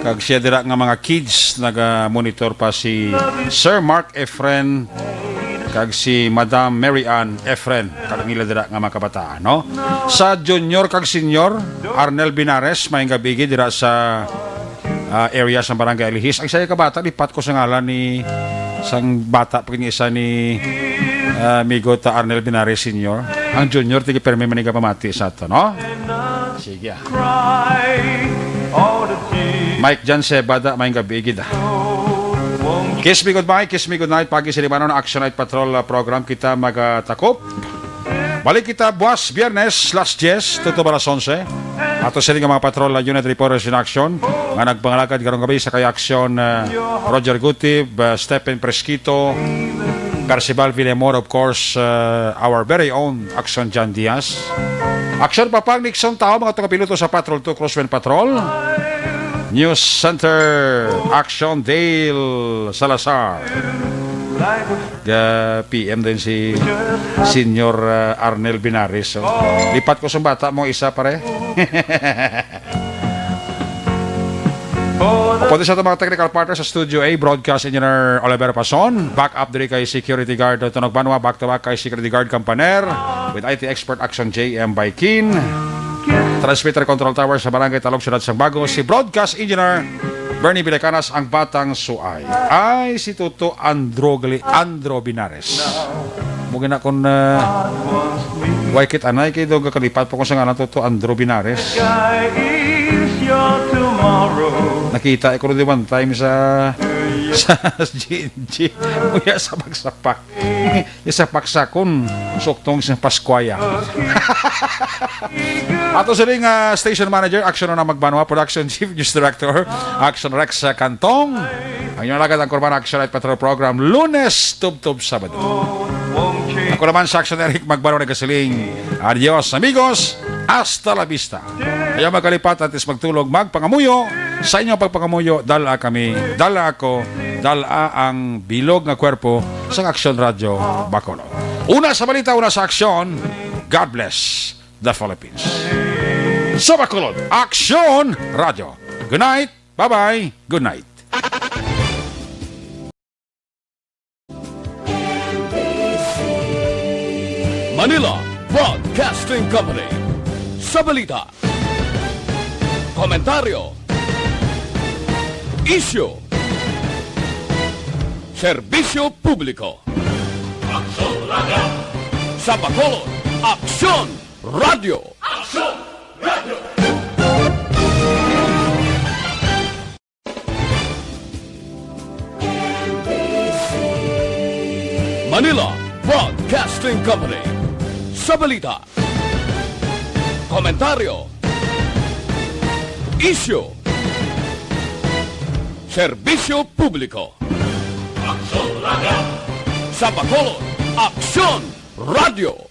Kag siya dira nga mga kids naga-monitor pa si Sir Mark Efren kag si Madam Mary Ann Efren kag nila dira nga mga kabataan, no? Sa junior kag senior Arnel Binares may gabi gid dira sa area sa Barangay Alihis. Ang saya ka bata, lipat ko sa ngalan ni sang bata pagkingisa ni amigo ta Arnel Binares Senior. Ang junior, tigi permi maniga pamati sa ito, no? Sige. Mike Jan Sebada, may gabi, gida. Kiss me goodbye, kiss me goodnight. Pagi sa limano na Action Night Patrol program kita magatakop. Balik kita buwas, Biyernes, last 10, tuto balas 11. Ato sa mga patrol unit reporters in action. Nga nagpangalagad karong gabi sa kay action Roger Gutib, Stephen Presquito, Percival Villamor, of course, our very own Action John Diaz. Action Papang Nixon Tao, mga tagapiloto sa Patrol 2 Crosswind Patrol. News Center, Action Dale Salazar. PM din si Senior Arnel Binares. So, lipat ko sa bata mo isa pare. Pwede sa ito mga technical partner sa Studio A, Broadcast Engineer Oliver Pason, back up diri kay Security Guard Tunog Banwa, back to back kay Security Guard Campaner, with IT Expert Action JM Baikin, Transmitter Control Tower sa Barangay Talog, Syudad Sang Bago, si Broadcast Engineer Bernie Bilacanas, ang batang suay ay si Tuto Andro Binares. Mugin akong waikit anay kay doga kalipat po ko sa ngalan Tuto Andro Binares. Nakita ko rin one time sa GNG uya sa pagsapak isa paksakon suktong sa Paskwaya. Ato sa ring station manager Action na Magbanwa, Production Chief News Director Action Rex Kantong, ang inyong lagad ang Korban Action Night Patrol Program Lunes tub Sabado. Ako naman sa Action Eric Magbanwa na kasiling. Adios amigos, hasta la vista. Ayaw magkalipat at magtulog, magpangamuyo. Sa inyong pagpangamuyo, dala kami, dala ako, dala ang bilog na kwerpo sa Action Radio Bacolod. Una sa balita, una sa aksyon. God bless the Philippines. Sa Bacolod, Action Radio. Good night, bye-bye, good night. Manila Broadcasting Company. Sa balita, komentaryo, isyu, serbisyo publiko. Aksyon Radio. Sa Bacolod, Aksyon Radio. Aksyon Radio. Manila Broadcasting Broadcasting Company. Sa balita, komentaryo, issue, serbisyo publiko. Sa Bacolod, Aksyon Radio.